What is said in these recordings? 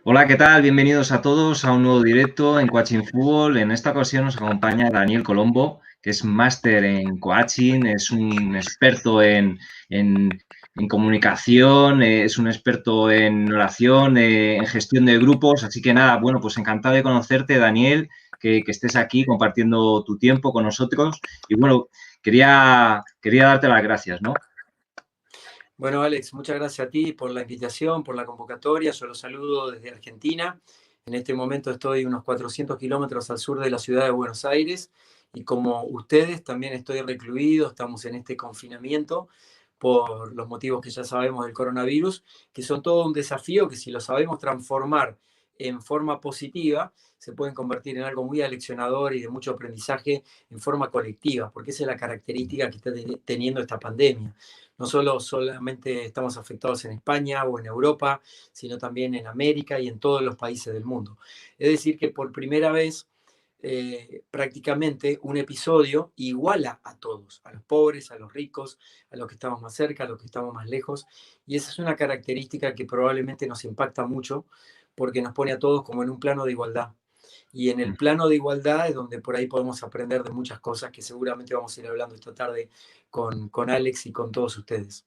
Hola, ¿qué tal? Bienvenidos a todos a un nuevo directo en Coaching Fútbol. En esta ocasión nos acompaña Daniel Colombo, que es máster en coaching, es un experto en- en comunicación, es un experto en oración, en gestión de grupos. Así que nada, bueno, pues encantado de conocerte, Daniel, que estés aquí compartiendo tu tiempo con nosotros. Y bueno, quería darte las gracias, ¿no? Bueno, Alex, muchas gracias a ti por la invitación, por la convocatoria. Yo los saludo desde Argentina. En este momento estoy unos 400 kilómetros al sur de la ciudad de Buenos Aires y como ustedes también estoy recluido, estamos en este confinamiento por los motivos que ya sabemos del coronavirus, que son todo un desafío que si lo sabemos transformar en forma positiva, se pueden convertir en algo muy aleccionador y de mucho aprendizaje en forma colectiva, porque esa es la característica que está teniendo esta pandemia. No solamente estamos afectados en España o en Europa, sino también en América y en todos los países del mundo. Es decir, que por primera vez prácticamente un episodio iguala a todos, a los pobres, a los ricos, a los que estamos más cerca, a los que estamos más lejos. Y esa es una característica que probablemente nos impacta mucho porque nos pone a todos como en un plano de igualdad. Y en el plano de igualdad es donde por ahí podemos aprender de muchas cosas que seguramente vamos a ir hablando esta tarde con Alex y con todos ustedes.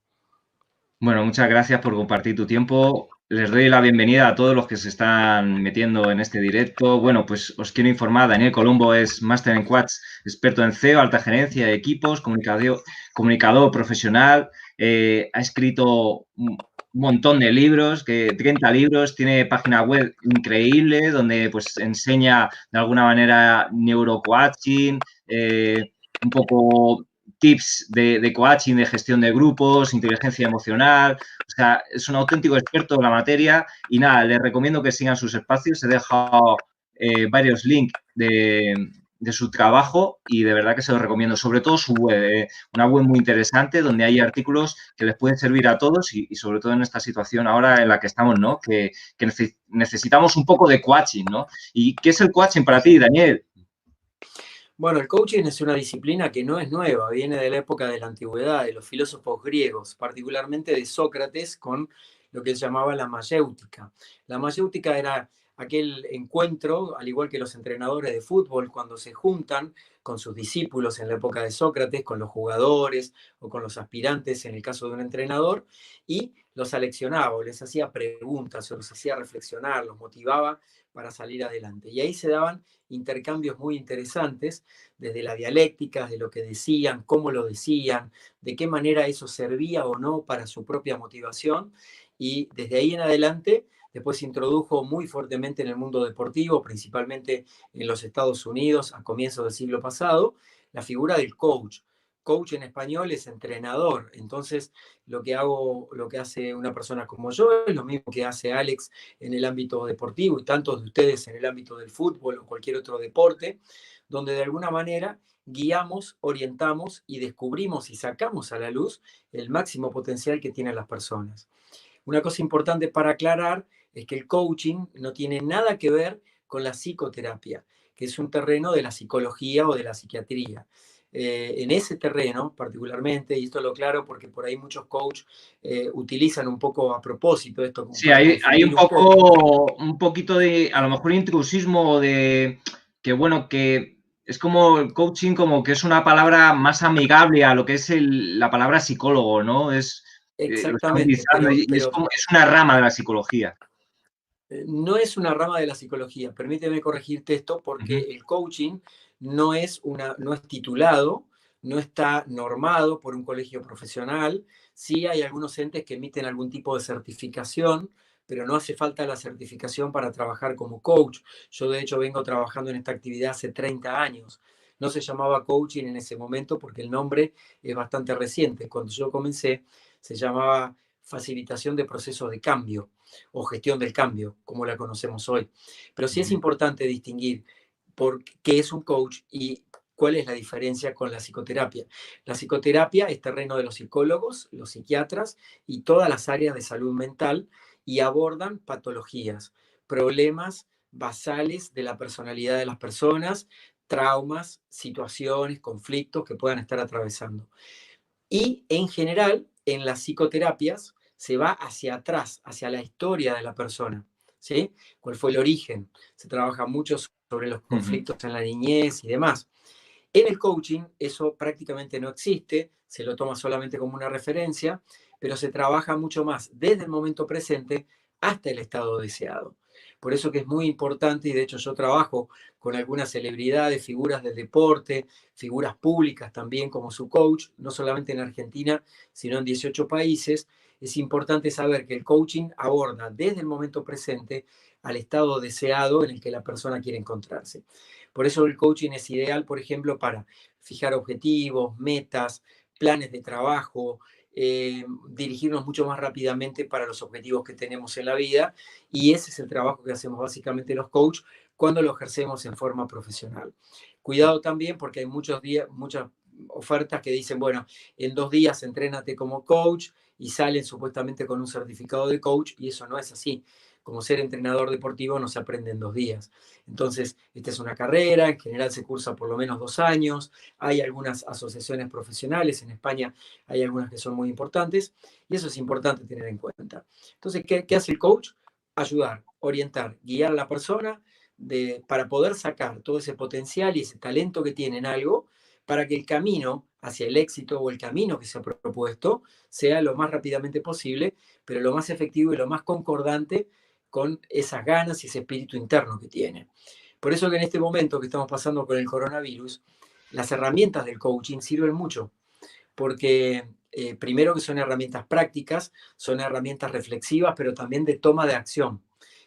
Bueno, muchas gracias por compartir tu tiempo. Les doy la bienvenida a todos los que se están metiendo en este directo. Bueno, pues os quiero informar, Daniel Colombo es máster en Quads, experto en CEO, alta gerencia de equipos, comunicador profesional, ha escrito un montón de libros, 30 libros, tiene página web increíble donde pues enseña de alguna manera neurocoaching, un poco tips de coaching, de gestión de grupos, inteligencia emocional. O sea, es un auténtico experto en la materia y nada, les recomiendo que sigan sus espacios. He dejado varios links de su trabajo y de verdad que se los recomiendo, sobre todo su web, una web muy interesante donde hay artículos que les pueden servir a todos y sobre todo en esta situación ahora en la que estamos, ¿no? Que necesitamos un poco de coaching, ¿no? ¿Y qué es el coaching para ti, Daniel? Bueno, el coaching es una disciplina que no es nueva, viene de la época de la antigüedad, de los filósofos griegos, particularmente de Sócrates con lo que él llamaba la mayéutica. La mayéutica era aquel encuentro, al igual que los entrenadores de fútbol, cuando se juntan con sus discípulos en la época de Sócrates, con los jugadores o con los aspirantes en el caso de un entrenador, y los aleccionaba o les hacía preguntas o los hacía reflexionar, los motivaba para salir adelante. Y ahí se daban intercambios muy interesantes, desde la dialéctica, de lo que decían, cómo lo decían, de qué manera eso servía o no para su propia motivación. Y desde ahí en adelante, después se introdujo muy fuertemente en el mundo deportivo, principalmente en los Estados Unidos a comienzos del siglo pasado, la figura del coach. Coach en español es entrenador. Entonces, lo que hace una persona como yo es lo mismo que hace Alex en el ámbito deportivo y tantos de ustedes en el ámbito del fútbol o cualquier otro deporte, donde de alguna manera guiamos, orientamos y descubrimos y sacamos a la luz el máximo potencial que tienen las personas. Una cosa importante para aclarar es que el coaching no tiene nada que ver con la psicoterapia, que es un terreno de la psicología o de la psiquiatría. En ese terreno particularmente, y esto lo aclaro porque por ahí muchos coaches utilizan un poco a propósito esto como Sí, para hay confundir un poco. un poquito de, a lo mejor, intrusismo de que, bueno, que es como el coaching, como que es una palabra más amigable a lo que es la palabra psicólogo, ¿no? Lo están Exactamente, utilizando y es como, es una rama de la psicología. no es una rama de la psicología. Permíteme corregirte esto porque Ujú. el coaching no es titulado, no está normado por un colegio profesional. Sí hay algunos entes que emiten algún tipo de certificación, pero no hace falta la certificación para trabajar como coach. Yo de hecho vengo trabajando en esta actividad hace 30 años. No se llamaba coaching en ese momento porque el nombre es bastante reciente. Cuando yo comencé se llamaba facilitación de procesos de cambio o gestión del cambio, como la conocemos hoy. Pero sí es importante distinguir por qué es un coach y cuál es la diferencia con la psicoterapia. La psicoterapia es terreno de los psicólogos, los psiquiatras y todas las áreas de salud mental y abordan patologías, problemas basales de la personalidad de las personas, traumas, situaciones, conflictos que puedan estar atravesando. Y en general, en las psicoterapias se va hacia atrás, hacia la historia de la persona. ¿sí? ¿Cuál fue el origen? Se trabaja mucho sobre los conflictos en la niñez y demás. En el coaching eso prácticamente no existe, se lo toma solamente como una referencia, pero se trabaja mucho más desde el momento presente hasta el estado deseado. Por eso que es muy importante, y de hecho yo trabajo con algunas celebridades, figuras del deporte, figuras públicas también como su coach, no solamente en Argentina, sino en 18 países. Es importante saber que el coaching aborda desde el momento presente al estado deseado en el que la persona quiere encontrarse. Por eso el coaching es ideal, por ejemplo, para fijar objetivos, metas, planes de trabajo, dirigirnos mucho más rápidamente para los objetivos que tenemos en la vida. Y ese es el trabajo que hacemos básicamente los coaches cuando lo ejercemos en forma profesional. Cuidado también porque hay muchas ofertas que dicen, bueno, en 2 días entrénate como coach y salen supuestamente con un certificado de coach y eso no es así. Como ser entrenador deportivo no se aprende en 2 días. Entonces, esta es una carrera, en general se cursa por lo menos 2 años, hay algunas asociaciones profesionales, en España hay algunas que son muy importantes, y eso es importante tener en cuenta. Entonces, ¿qué hace el coach? Ayudar, orientar, guiar a la persona para poder sacar todo ese potencial y ese talento que tiene en algo, para que el camino hacia el éxito o el camino que se ha propuesto sea lo más rápidamente posible, pero lo más efectivo y lo más concordante con esas ganas y ese espíritu interno que tiene. Por eso que en este momento que estamos pasando con el coronavirus, las herramientas del coaching sirven mucho, porque primero que son herramientas prácticas, son herramientas reflexivas, pero también de toma de acción.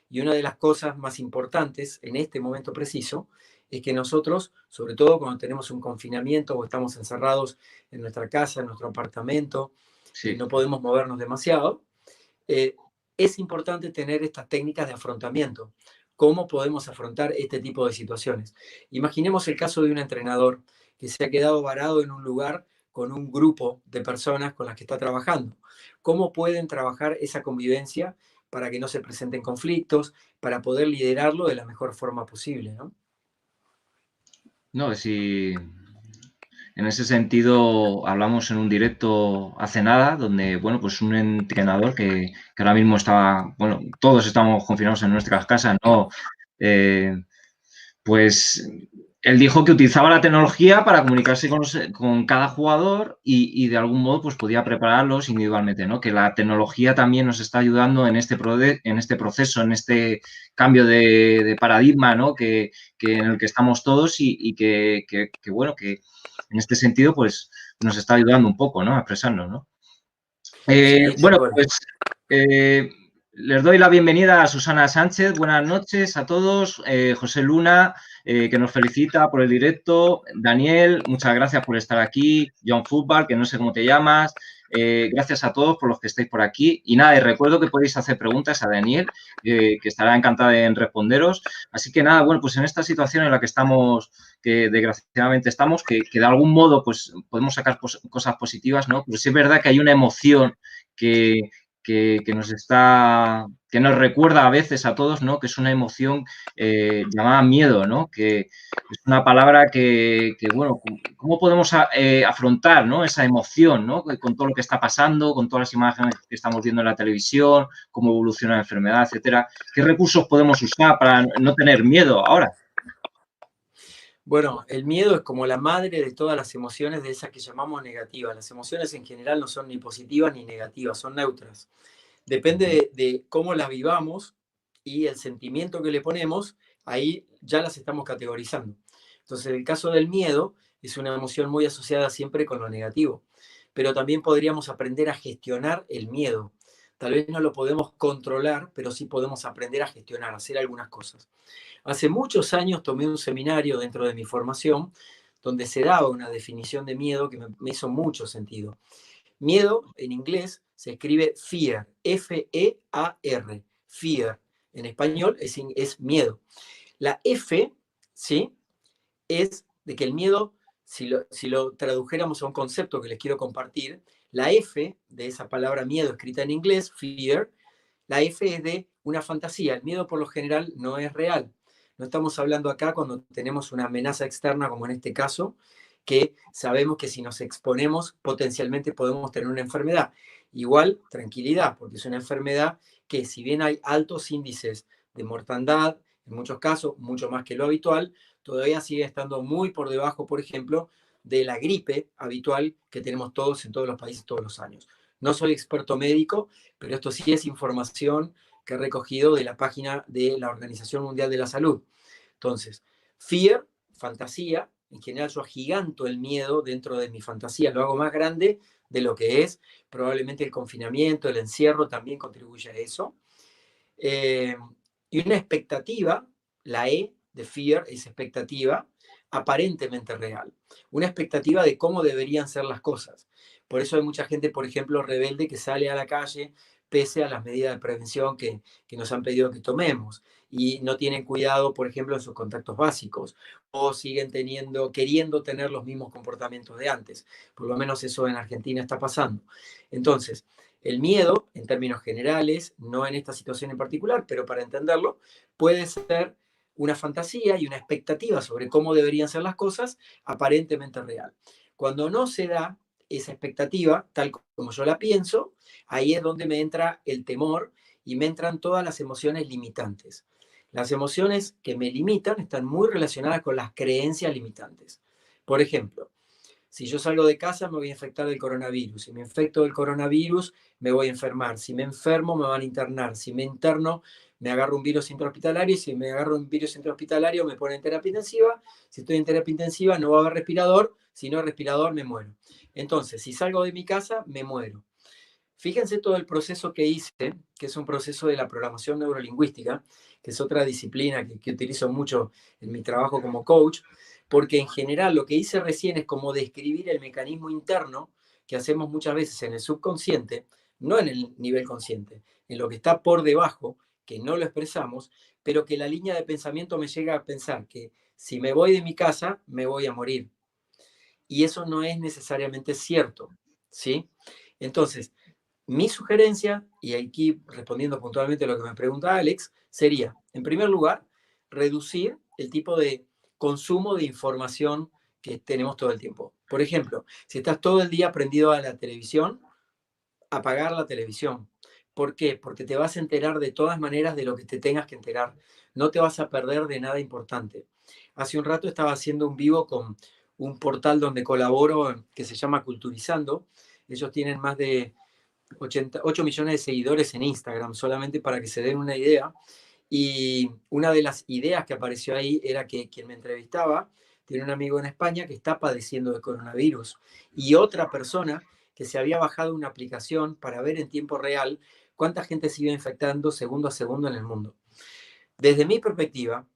Y una de las cosas más importantes en este momento preciso es que nosotros, sobre todo cuando tenemos un confinamiento o estamos encerrados en nuestra casa, en nuestro apartamento, Sí. no podemos movernos demasiado, es importante tener estas técnicas de afrontamiento. ¿Cómo podemos afrontar este tipo de situaciones? Imaginemos el caso de un entrenador que se ha quedado varado en un lugar con un grupo de personas con las que está trabajando. ¿Cómo pueden trabajar esa convivencia para que no se presenten conflictos, para poder liderarlo de la mejor forma posible, ¿no? No, si en ese sentido hablamos en un directo hace nada, donde, bueno, pues un entrenador que ahora mismo estaba, bueno, todos estamos confinados en nuestras casas, ¿no? Pues él dijo que utilizaba la tecnología para comunicarse con cada jugador y de algún modo pues podía prepararlos individualmente, ¿no? Que la tecnología también nos está ayudando en este proceso, en este cambio de paradigma, ¿no? En el que estamos todos y bueno, que en este sentido pues nos está ayudando un poco, ¿no? A expresarnos, ¿no? Sí, tal Bueno, cual. pues les doy la bienvenida a Susana Sánchez. Buenas noches a todos. José Luna, que nos felicita por el directo. Daniel, muchas gracias por estar aquí. John Football, que no sé cómo te llamas. Gracias a todos por los que estáis por aquí. Y nada, y recuerdo que podéis hacer preguntas a Daniel, que estará encantada en responderos. Así que nada, bueno, pues en esta situación en la que estamos, que desgraciadamente estamos, que de algún modo pues podemos sacar cosas positivas, ¿no? Pero sí es verdad que hay una emoción que nos recuerda a veces a todos, ¿no? Que es una emoción llamada miedo, ¿no? Que es una palabra bueno, ¿cómo podemos afrontar, ¿no? Esa emoción, ¿no? Con todo lo que está pasando, con todas las imágenes que estamos viendo en la televisión, cómo evoluciona la enfermedad, etcétera. ¿Qué recursos podemos usar para no tener miedo ahora? Bueno, el miedo es como la madre de todas las emociones de esas que llamamos negativas. Las emociones en general no son ni positivas ni negativas, son neutras. Depende de cómo las vivamos y el sentimiento que le ponemos, ahí ya las estamos categorizando. Entonces, el caso del miedo es una emoción muy asociada siempre con lo negativo, pero también podríamos aprender a gestionar el miedo. Tal vez no lo podemos controlar, pero sí podemos aprender a gestionar, a hacer algunas cosas. Hace muchos años tomé un seminario dentro de mi formación donde se daba una definición de miedo que me hizo mucho sentido. Miedo en inglés se escribe fear, F-E-A-R, fear. En español es miedo. La F, ¿sí? Es de que el miedo, si lo tradujéramos a un concepto que les quiero compartir, la F de esa palabra miedo escrita en inglés, fear, la F es de una fantasía. El miedo por lo general no es real. No estamos hablando acá cuando tenemos una amenaza externa, como en este caso, que sabemos que si nos exponemos potencialmente podemos tener una enfermedad. Igual, tranquilidad, porque es una enfermedad que si bien hay altos índices de mortandad, en muchos casos, mucho más que lo habitual, todavía sigue estando muy por debajo, por ejemplo, de la gripe habitual que tenemos todos en todos los países todos los años. No soy experto médico, pero esto sí es información que he recogido de la página de la Organización Mundial de la Salud. Entonces, fear, fantasía, en general yo agiganto el miedo dentro de mi fantasía, lo hago más grande de lo que es. Probablemente el confinamiento, el encierro también contribuye a eso. Y una expectativa, la E de fear es expectativa aparentemente real. Una expectativa de cómo deberían ser las cosas. Por eso hay mucha gente, por ejemplo, rebelde que sale a la calle pese a las medidas de prevención que nos han pedido que tomemos y no tienen cuidado, por ejemplo, en sus contactos básicos o siguen queriendo tener los mismos comportamientos de antes. Por lo menos eso en Argentina está pasando. Entonces, el miedo, en términos generales, no en esta situación en particular, pero para entenderlo, puede ser una fantasía y una expectativa sobre cómo deberían ser las cosas aparentemente real. Cuando no se da esa expectativa, tal como yo la pienso, ahí es donde me entra el temor y me entran todas las emociones limitantes. Las emociones que me limitan están muy relacionadas con las creencias limitantes. Por ejemplo, si yo salgo de casa me voy a infectar del coronavirus. Si me infecto del coronavirus me voy a enfermar. Si me enfermo me van a internar. Si me interno me agarro un virus intrahospitalario. Y si me agarro un virus intrahospitalario me ponen en terapia intensiva. Si estoy en terapia intensiva no va a haber respirador. Si no hay respirador me muero. Entonces, si salgo de mi casa me muero. Fíjense todo el proceso que hice, que es un proceso de la programación neurolingüística, que es otra disciplina que utilizo mucho en mi trabajo como coach, porque en general lo que hice recién es como describir el mecanismo interno que hacemos muchas veces en el subconsciente, no en el nivel consciente, en lo que está por debajo, que no lo expresamos, pero que la línea de pensamiento me llega a pensar que si me voy de mi casa, me voy a morir. Y eso no es necesariamente cierto, ¿sí? Entonces, mi sugerencia, y aquí respondiendo puntualmente a lo que me pregunta Alex, sería, en primer lugar, reducir el tipo de consumo de información que tenemos todo el tiempo. Por ejemplo, si estás todo el día prendido a la televisión, apagar la televisión. ¿Por qué? Porque te vas a enterar de todas maneras de lo que te tengas que enterar. No te vas a perder de nada importante. Hace un rato estaba haciendo un vivo con un portal donde colaboro que se llama Culturizando. Ellos tienen más de 8 millones de seguidores en Instagram, solamente para que se den una idea. Y una de las ideas que apareció ahí era que quien me entrevistaba tiene un amigo en España que está padeciendo de coronavirus y otra persona que se había bajado una aplicación para ver en tiempo real cuánta gente se iba infectando segundo a segundo en el mundo. Desde mi perspectiva,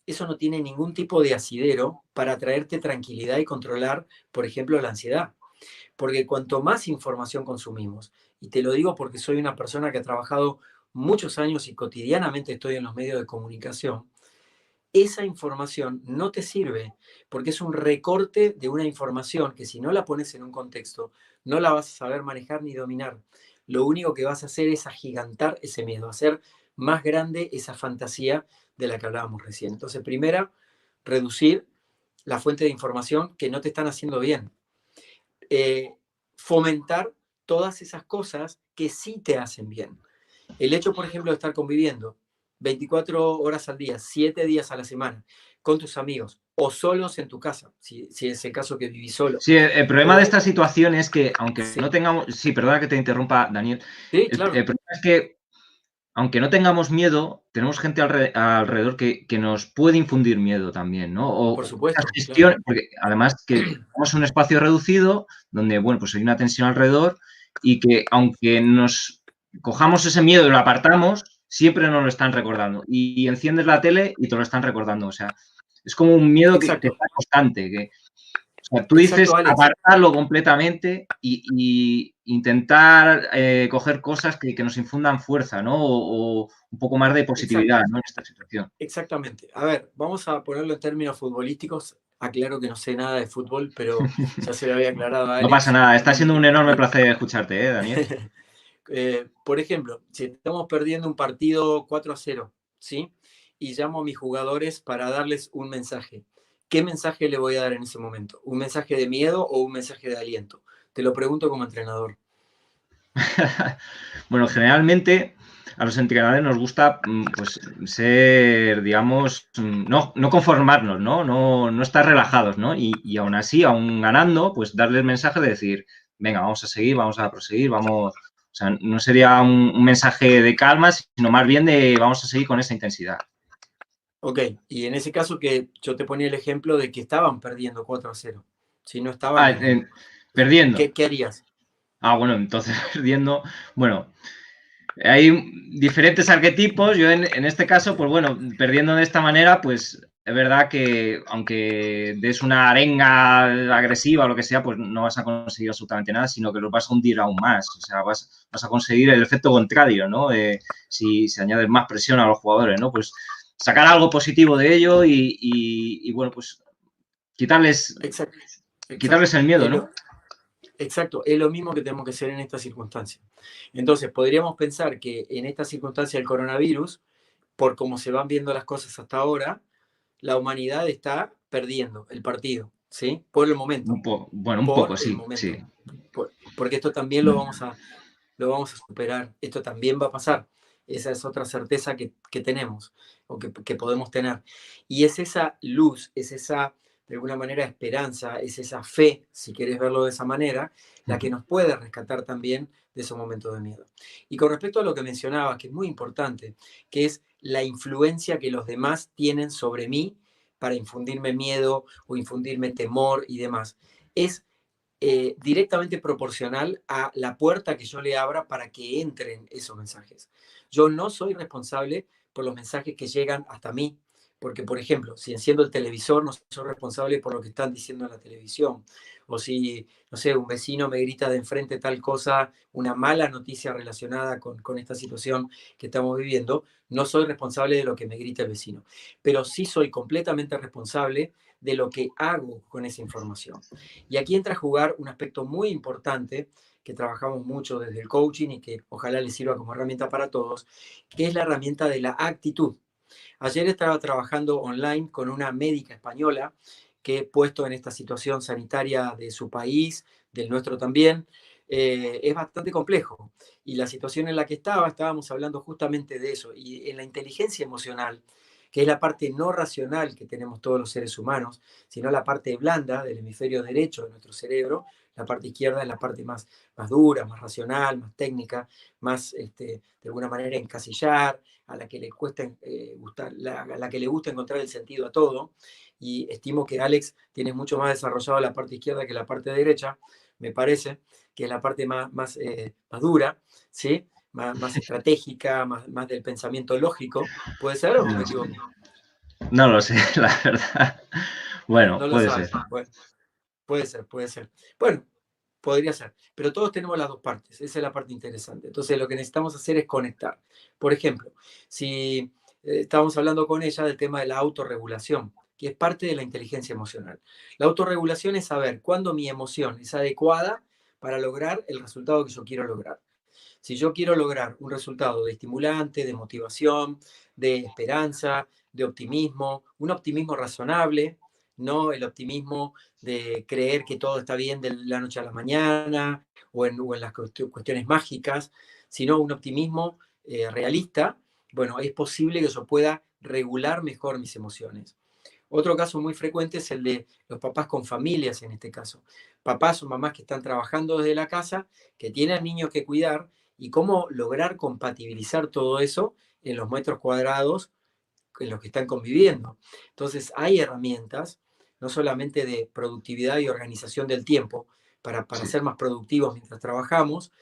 eso no tiene ningún tipo de asidero para traerte tranquilidad y controlar, por ejemplo, la ansiedad. Porque cuanto más información consumimos, y te lo digo porque soy una persona que ha trabajado muchos años y cotidianamente estoy en los medios de comunicación, esa información no te sirve porque es un recorte de una información que si no la pones en un contexto, no la vas a saber manejar ni dominar. Lo único que vas a hacer es agigantar ese miedo, hacer más grande esa fantasía de la que hablábamos recién. Entonces, primera, reducir la fuente de información que no te están haciendo bien. Fomentar todas esas cosas que sí te hacen bien. El hecho, por ejemplo, de estar conviviendo 24 horas al día, 7 días a la semana, con tus amigos o solos en tu casa, si es el caso que vivís solo. Sí, el problema de O, esta situación es que, aunque sí, no tengamos. Sí, perdona que te interrumpa, Daniel. sí, El claro, problema es que, aunque no tengamos miedo, tenemos gente alrededor que nos puede infundir miedo también, ¿no? por O esa supuesto, claro. gestión, porque además que tenemos un espacio reducido donde, bueno, pues hay una tensión alrededor y que aunque nos cojamos ese miedo y lo apartamos, siempre nos lo están recordando. Y enciendes la tele y te lo están recordando. O sea, es como un miedo que Exacto, está constante. O sea, tú dices exacto, Alex. apartarlo completamente y intentar coger cosas que nos infundan fuerza, ¿no? O un poco más de positividad, Exacto, ¿no? En esta situación. exactamente. A ver, vamos a ponerlo en términos futbolísticos. Aclaro que no sé nada de fútbol, pero ya se lo había aclarado a No pasa Alex. nada. Está siendo un enorme Y placer escucharte, Daniel? por ejemplo, si estamos perdiendo un partido 4-0, ¿sí? Y llamo a mis jugadores para darles un mensaje. ¿Qué mensaje le voy a dar en ese momento? ¿Un mensaje de miedo o un mensaje de aliento? Te lo pregunto como entrenador. Bueno, generalmente a los entrenadores nos gusta pues ser, digamos, no conformarnos, no estar relajados, ¿no? Y aún así, aún ganando, pues darle el mensaje de decir, venga, vamos a seguir, vamos a proseguir, vamos... O sea, no sería un mensaje de calma, sino más bien de vamos a seguir con esa intensidad. Ok, y en ese caso que yo te ponía el ejemplo de que estaban perdiendo 4-0, si no estaban ganando, perdiendo. ¿qué harías? Bueno, entonces perdiendo, bueno, hay diferentes arquetipos. Yo en este caso, pues bueno, perdiendo de esta manera, pues es verdad que aunque des una arenga agresiva o lo que sea, pues no vas a conseguir absolutamente nada, sino que lo vas a hundir aún más. O sea, vas a conseguir el efecto contrario, ¿no? Si añades más presión a los jugadores, ¿no? Pues sacar algo positivo de ello y bueno, pues quitarles, Exacto, quitarles el miedo, ¿no? Exacto, es lo mismo que tenemos que hacer en esta circunstancia. Entonces, podríamos pensar que en esta circunstancia del coronavirus, por cómo se van viendo las cosas hasta ahora, la humanidad está perdiendo el partido, ¿sí? Por el momento, Bueno, un poco, por el sí, sí. momento. Porque esto también lo vamos a superar, esto también va a pasar. Esa es otra certeza que tenemos o que podemos tener. Y es esa luz, es esa, de alguna manera, esperanza, es esa fe, si quieres verlo de esa manera, la que nos puede rescatar también de esos momentos de miedo. Y con respecto a lo que mencionabas, que es muy importante, que es la influencia que los demás tienen sobre mí para infundirme miedo o infundirme temor y demás, es directamente proporcional a la puerta que yo le abra para que entren esos mensajes. Yo no soy responsable por los mensajes que llegan hasta mí, porque, por ejemplo, si enciendo el televisor, no soy responsable por lo que están diciendo en la televisión. O si, no sé, un vecino me grita de enfrente tal cosa, una mala noticia relacionada con esta situación que estamos viviendo, no soy responsable de lo que me grita el vecino. Pero sí soy completamente responsable de lo que hago con esa información. Y aquí entra a jugar un aspecto muy importante que trabajamos mucho desde el coaching y que ojalá les sirva como herramienta para todos, que es la herramienta de la actitud. Ayer estaba trabajando online con una médica española que, puesto en esta situación sanitaria de su país, del nuestro también, es bastante complejo. Y la situación en la que estábamos hablando justamente de eso. Y en la inteligencia emocional, que es la parte no racional que tenemos todos los seres humanos, sino la parte blanda del hemisferio derecho de nuestro cerebro, la parte izquierda es la parte más dura, más racional, más técnica, más, de alguna manera, encasillar, a la que le cuesta a la que le gusta encontrar el sentido a todo. Y estimo que Alex tiene mucho más desarrollado la parte izquierda que la parte derecha, me parece, que es la parte más dura, ¿sí? Más estratégica, más del pensamiento lógico. ¿Puede ser o me equivoco? No lo sé, la verdad. Bueno, No lo puede ser. sabes. Bueno, puede ser, puede ser. Bueno, podría ser, pero todos tenemos las dos partes, esa es la parte interesante. Entonces lo que necesitamos hacer es conectar. Por ejemplo, si estábamos hablando con ella del tema de la autorregulación, que es parte de la inteligencia emocional. La autorregulación es saber cuándo mi emoción es adecuada para lograr el resultado que yo quiero lograr. Si yo quiero lograr un resultado de estimulante, de motivación, de esperanza, de optimismo, un optimismo razonable, no el optimismo de creer que todo está bien de la noche a la mañana o en las cuestiones mágicas, sino un optimismo realista, bueno, es posible que yo pueda regular mejor mis emociones. Otro caso muy frecuente es el de los papás con familias en este caso. Papás o mamás que están trabajando desde la casa, que tienen niños que cuidar y cómo lograr compatibilizar todo eso en los metros cuadrados en los que están conviviendo. Entonces hay herramientas, no solamente de productividad y organización del tiempo, para Sí. ser más productivos mientras trabajamos,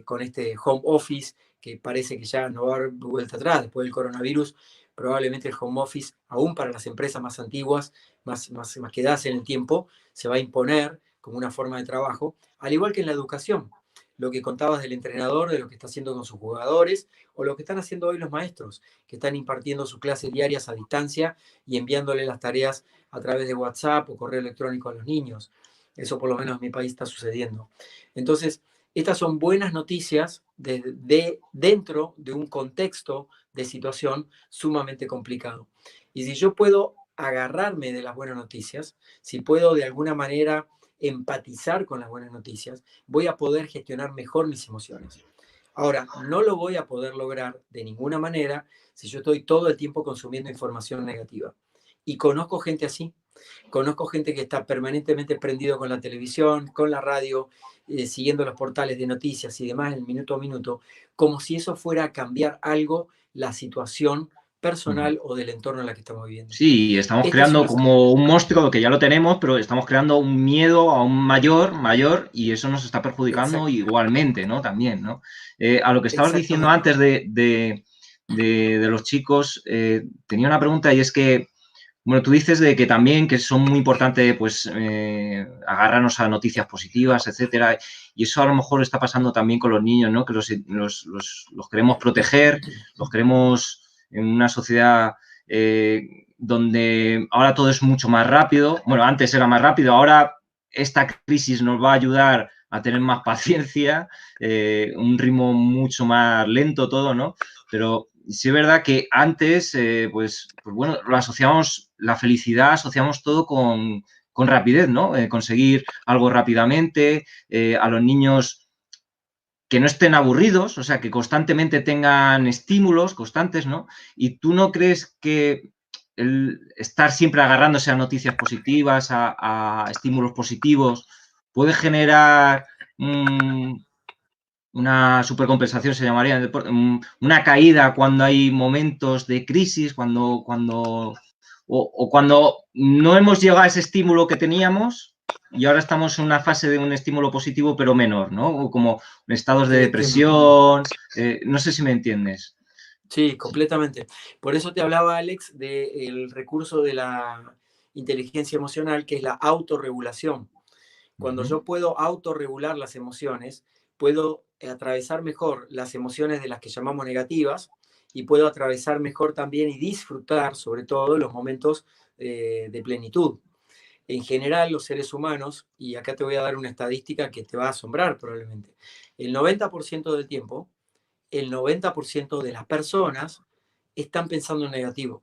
con este home office que parece que ya no va a haber vuelta atrás después del coronavirus. Probablemente el home office, aún para las empresas más antiguas, más quedadas en el tiempo, se va a imponer como una forma de trabajo, al igual que en la educación. Lo que contabas del entrenador, de lo que está haciendo con sus jugadores, o lo que están haciendo hoy los maestros, que están impartiendo sus clases diarias a distancia y enviándole las tareas a través de WhatsApp o correo electrónico a los niños. Eso por lo menos en mi país está sucediendo. Entonces, estas son buenas noticias dentro de un contexto de situación sumamente complicado. Y si yo puedo agarrarme de las buenas noticias, si puedo de alguna manera empatizar con las buenas noticias, voy a poder gestionar mejor mis emociones. Ahora, no lo voy a poder lograr de ninguna manera si yo estoy todo el tiempo consumiendo información negativa. Y conozco gente así. Conozco gente que está permanentemente prendido con la televisión, con la radio, siguiendo los portales de noticias y demás, el minuto a minuto, como si eso fuera a cambiar algo, la situación Ujú. personal o del entorno en la que estamos viviendo. Sí, estamos Esta es creando una... como un monstruo que ya lo tenemos, pero estamos creando un miedo aún mayor, y eso nos está perjudicando Exact, igualmente, ¿no? También, ¿no? A lo que estabas diciendo exactamente. antes de los chicos, tenía una pregunta y es que, bueno, tú dices de que también que son muy importantes, pues, agarrarnos a noticias positivas, etcétera, y eso a lo mejor está pasando también con los niños, ¿no? Que los queremos proteger, los queremos en una sociedad donde ahora todo es mucho más rápido. Bueno, antes era más rápido, ahora esta crisis nos va a ayudar a tener más paciencia, un ritmo mucho más lento todo, ¿no? Pero sí es verdad que antes, pues bueno, lo asociamos, la felicidad, asociamos todo con rapidez, ¿no? Conseguir algo rápidamente, a los niños que no estén aburridos, o sea, que constantemente tengan estímulos constantes, ¿no? Y tú no crees que el estar siempre agarrándose a noticias positivas, a estímulos positivos, puede generar una supercompensación, se llamaría en el deporte, una caída cuando hay momentos de crisis, o cuando no hemos llegado a ese estímulo que teníamos y ahora estamos en una fase de un estímulo positivo pero menor, ¿no? O como estados de Te entiendo. depresión, no sé si me entiendes. Sí, completamente. Por eso te hablaba, Alex, del recurso de la inteligencia emocional, que es la autorregulación. Cuando Ujú. yo puedo autorregular las emociones, puedo atravesar mejor las emociones de las que llamamos negativas y puedo atravesar mejor también y disfrutar, sobre todo, los momentos de plenitud. En general, los seres humanos, y acá te voy a dar una estadística que te va a asombrar probablemente, el 90% del tiempo, el 90% de las personas están pensando en negativo.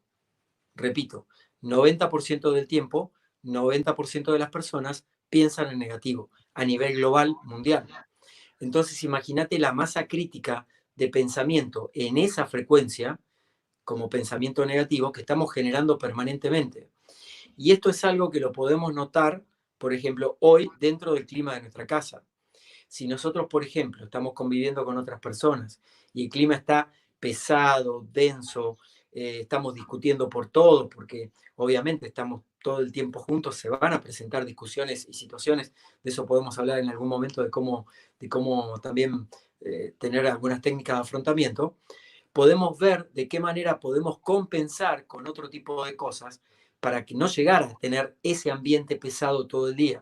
Repito, 90% del tiempo, 90% de las personas piensan en negativo a nivel global, mundial. Entonces, imagínate la masa crítica de pensamiento en esa frecuencia, como pensamiento negativo, que estamos generando permanentemente. Y esto es algo que lo podemos notar, por ejemplo, hoy dentro del clima de nuestra casa. Si nosotros, por ejemplo, estamos conviviendo con otras personas y el clima está pesado, denso, estamos discutiendo por todo, porque obviamente estamos todo el tiempo juntos, se van a presentar discusiones y situaciones, de eso podemos hablar en algún momento de cómo también tener algunas técnicas de afrontamiento, podemos ver de qué manera podemos compensar con otro tipo de cosas para que no llegara a tener ese ambiente pesado todo el día.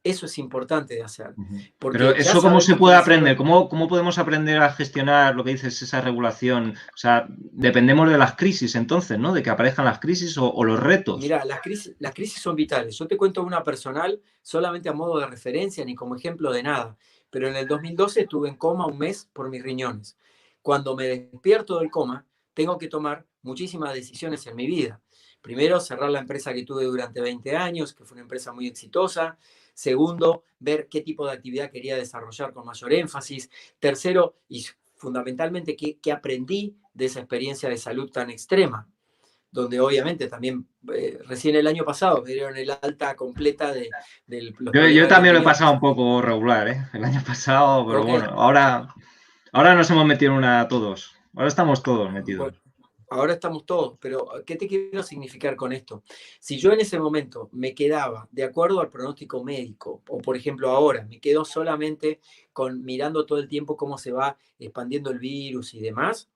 Eso es importante de hacer, Ujú. Pero porque ya eso, ¿cómo se sabemos que puede va a ser... aprender? ¿Cómo podemos aprender a gestionar lo que dices, esa regulación? O sea, dependemos de las crisis entonces, ¿no? De que aparezcan las crisis o los retos. Mira, las crisis son vitales. Yo te cuento una personal solamente a modo de referencia ni como ejemplo de nada, pero en el 2012 estuve en coma un mes por mis riñones. Cuando me despierto del coma, tengo que tomar muchísimas decisiones en mi vida. Primero, cerrar la empresa que tuve durante 20 años, que fue una empresa muy exitosa. Segundo, ver qué tipo de actividad quería desarrollar con mayor énfasis. Tercero, y fundamentalmente, qué aprendí de esa experiencia de salud tan extrema, donde obviamente también recién el año pasado me dieron el alta completa de los Yo problemas de los también lo he pasado riñones. un poco regular, ¿eh? El año pasado, pero Ok, bueno, ahora nos hemos metido en una todos. Ahora estamos todos metidos. bueno, ahora estamos todos, pero ¿qué te quiero significar con esto? Si yo en ese momento me quedaba de acuerdo al pronóstico médico, o por ejemplo ahora me quedo solamente con mirando todo el tiempo cómo se va expandiendo el virus y demás,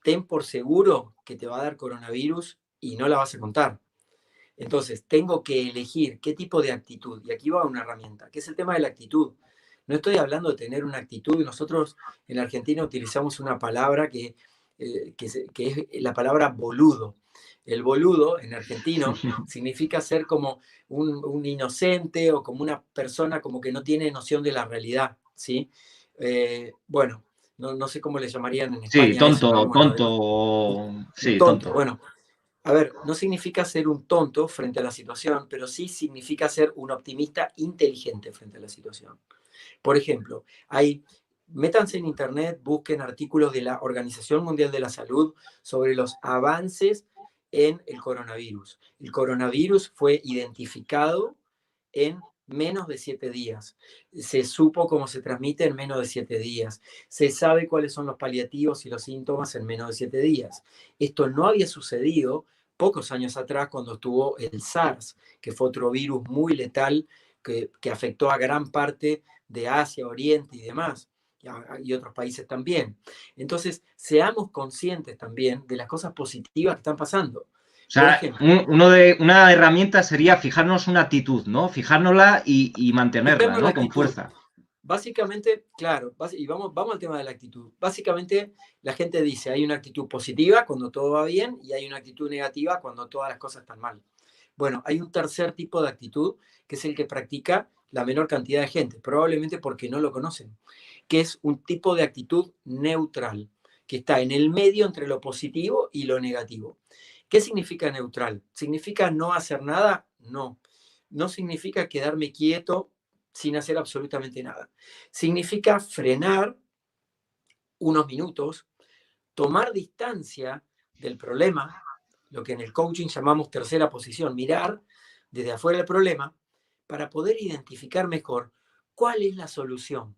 ten por seguro que te va a dar coronavirus y no la vas a contar. Entonces, tengo que elegir qué tipo de actitud. Y aquí va una herramienta, que es el tema de la actitud. No estoy hablando de tener una actitud. Nosotros en Argentina utilizamos una palabra que es la palabra boludo. El boludo en argentino significa ser como un inocente o como una persona como que no tiene noción de la realidad, ¿sí? Bueno, no sé cómo le llamarían en Sí, España eso, pero bueno, un sí, tonto. tonto. Bueno, a ver, no significa ser un tonto frente a la situación, pero sí significa ser un optimista inteligente frente a la situación. Por ejemplo, hay métanse en internet, busquen artículos de la Organización Mundial de la Salud sobre los avances en el coronavirus. El coronavirus fue identificado en menos de 7 días. Se supo cómo se transmite en menos de 7 días. Se sabe cuáles son los paliativos y los síntomas en menos de 7 días. Esto no había sucedido pocos años atrás cuando estuvo el SARS, que fue otro virus muy letal que afectó a gran parte de Asia, Oriente y demás, y otros países también. Entonces, seamos conscientes también de las cosas positivas que están pasando. O Por sea, ejemplo, una herramienta sería fijarnos una actitud, ¿no? Fijárnosla y mantenerla, fijarnos en la ¿no? Con actitud. fuerza. Básicamente, claro, y vamos al tema de la actitud. Básicamente, la gente dice, hay una actitud positiva cuando todo va bien y hay una actitud negativa cuando todas las cosas están mal. Bueno, hay un tercer tipo de actitud, que es el que practica la menor cantidad de gente, probablemente porque no lo conocen, que es un tipo de actitud neutral, que está en el medio entre lo positivo y lo negativo. ¿Qué significa neutral? ¿Significa no hacer nada? No. No significa quedarme quieto sin hacer absolutamente nada. Significa frenar unos minutos, tomar distancia del problema, lo que en el coaching llamamos tercera posición, mirar desde afuera el problema para poder identificar mejor cuál es la solución.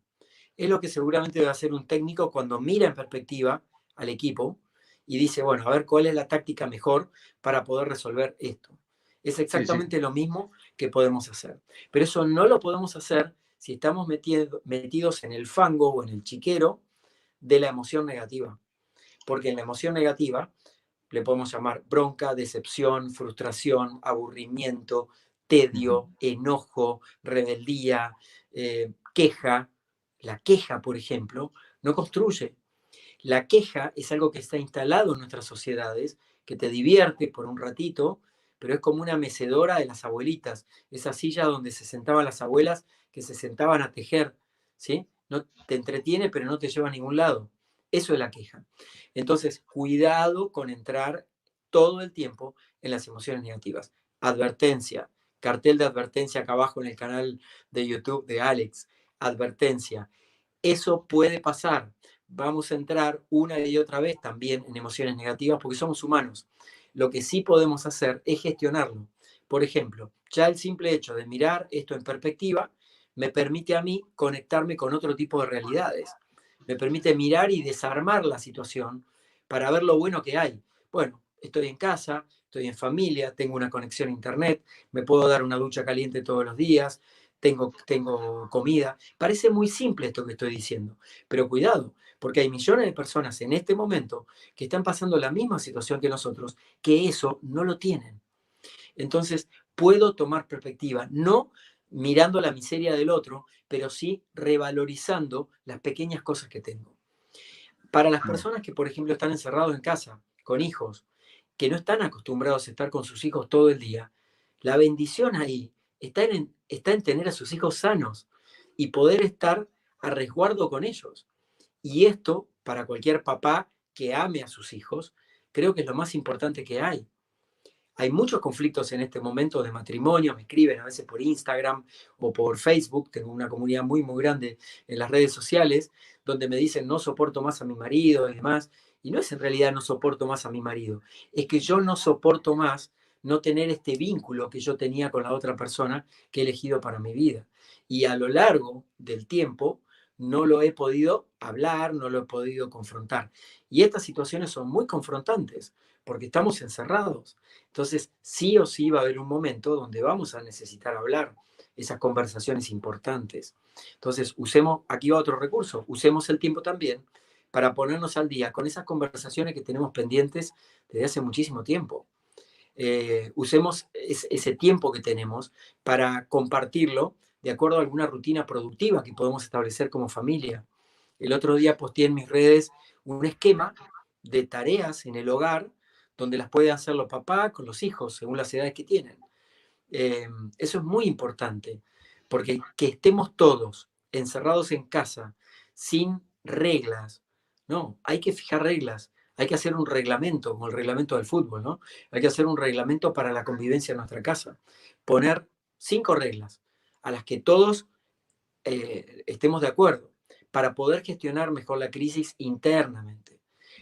Es lo que seguramente debe hacer un técnico cuando mira en perspectiva al equipo y dice, bueno, a ver cuál es la táctica mejor para poder resolver esto. Es Sí, sí. exactamente lo mismo que podemos hacer. Pero eso no lo podemos hacer si estamos metidos en el fango o en el chiquero de la emoción negativa. Porque en la emoción negativa le podemos llamar bronca, decepción, frustración, aburrimiento, tedio, enojo, rebeldía, queja. La queja, por ejemplo, no construye. La queja es algo que está instalado en nuestras sociedades, que te divierte por un ratito, pero es como una mecedora de las abuelitas, esa silla donde se sentaban las abuelas que se sentaban a tejer, ¿sí? No te entretiene, pero no te lleva a ningún lado. Eso es la queja. Entonces, cuidado con entrar todo el tiempo en las emociones negativas. Advertencia, cartel de advertencia acá abajo en el canal de YouTube de Alex. Advertencia, eso puede pasar. Vamos a entrar una y otra vez también en emociones negativas porque somos humanos. Lo que sí podemos hacer es gestionarlo. Por ejemplo, ya el simple hecho de mirar esto en perspectiva me permite a mí conectarme con otro tipo de realidades. Me permite mirar y desarmar la situación para ver lo bueno que hay. Bueno, estoy en casa, estoy en familia, tengo una conexión a internet, me puedo dar una ducha caliente todos los días, tengo comida. Parece muy simple esto que estoy diciendo, pero cuidado, porque hay millones de personas en este momento que están pasando la misma situación que nosotros, que eso no lo tienen. Entonces, puedo tomar perspectiva, no mirando la miseria del otro, pero sí revalorizando las pequeñas cosas que tengo. Para las personas que, por ejemplo, están encerrados en casa, con hijos, que no están acostumbrados a estar con sus hijos todo el día, la bendición ahí está en tener a sus hijos sanos y poder estar a resguardo con ellos. Y esto, para cualquier papá que ame a sus hijos, creo que es lo más importante que hay. Hay muchos conflictos en este momento de matrimonio, me escriben a veces por Instagram o por Facebook, tengo una comunidad muy, muy grande en las redes sociales, donde me dicen no soporto más a mi marido y demás, y no es en realidad no soporto más a mi marido, es que yo no soporto más no tener este vínculo que yo tenía con la otra persona que he elegido para mi vida. Y a lo largo del tiempo no lo he podido hablar, no lo he podido confrontar. Y estas situaciones son muy confrontantes porque estamos encerrados. Entonces, sí o sí va a haber un momento donde vamos a necesitar hablar esas conversaciones importantes. Entonces, aquí va otro recurso, usemos el tiempo también para ponernos al día con esas conversaciones que tenemos pendientes desde hace muchísimo tiempo. Usemos ese tiempo que tenemos para compartirlo de acuerdo a alguna rutina productiva que podemos establecer como familia. El otro día posteé en mis redes un esquema de tareas en el hogar donde las pueden hacer los papás con los hijos según las edades que tienen. Eso es muy importante, porque que estemos todos encerrados en casa sin reglas, no, hay que fijar reglas, hay que hacer un reglamento, como el reglamento del fútbol, ¿no? Hay que hacer un reglamento para la convivencia en nuestra casa, poner 5 reglas a las que todos estemos de acuerdo, para poder gestionar mejor la crisis internamente.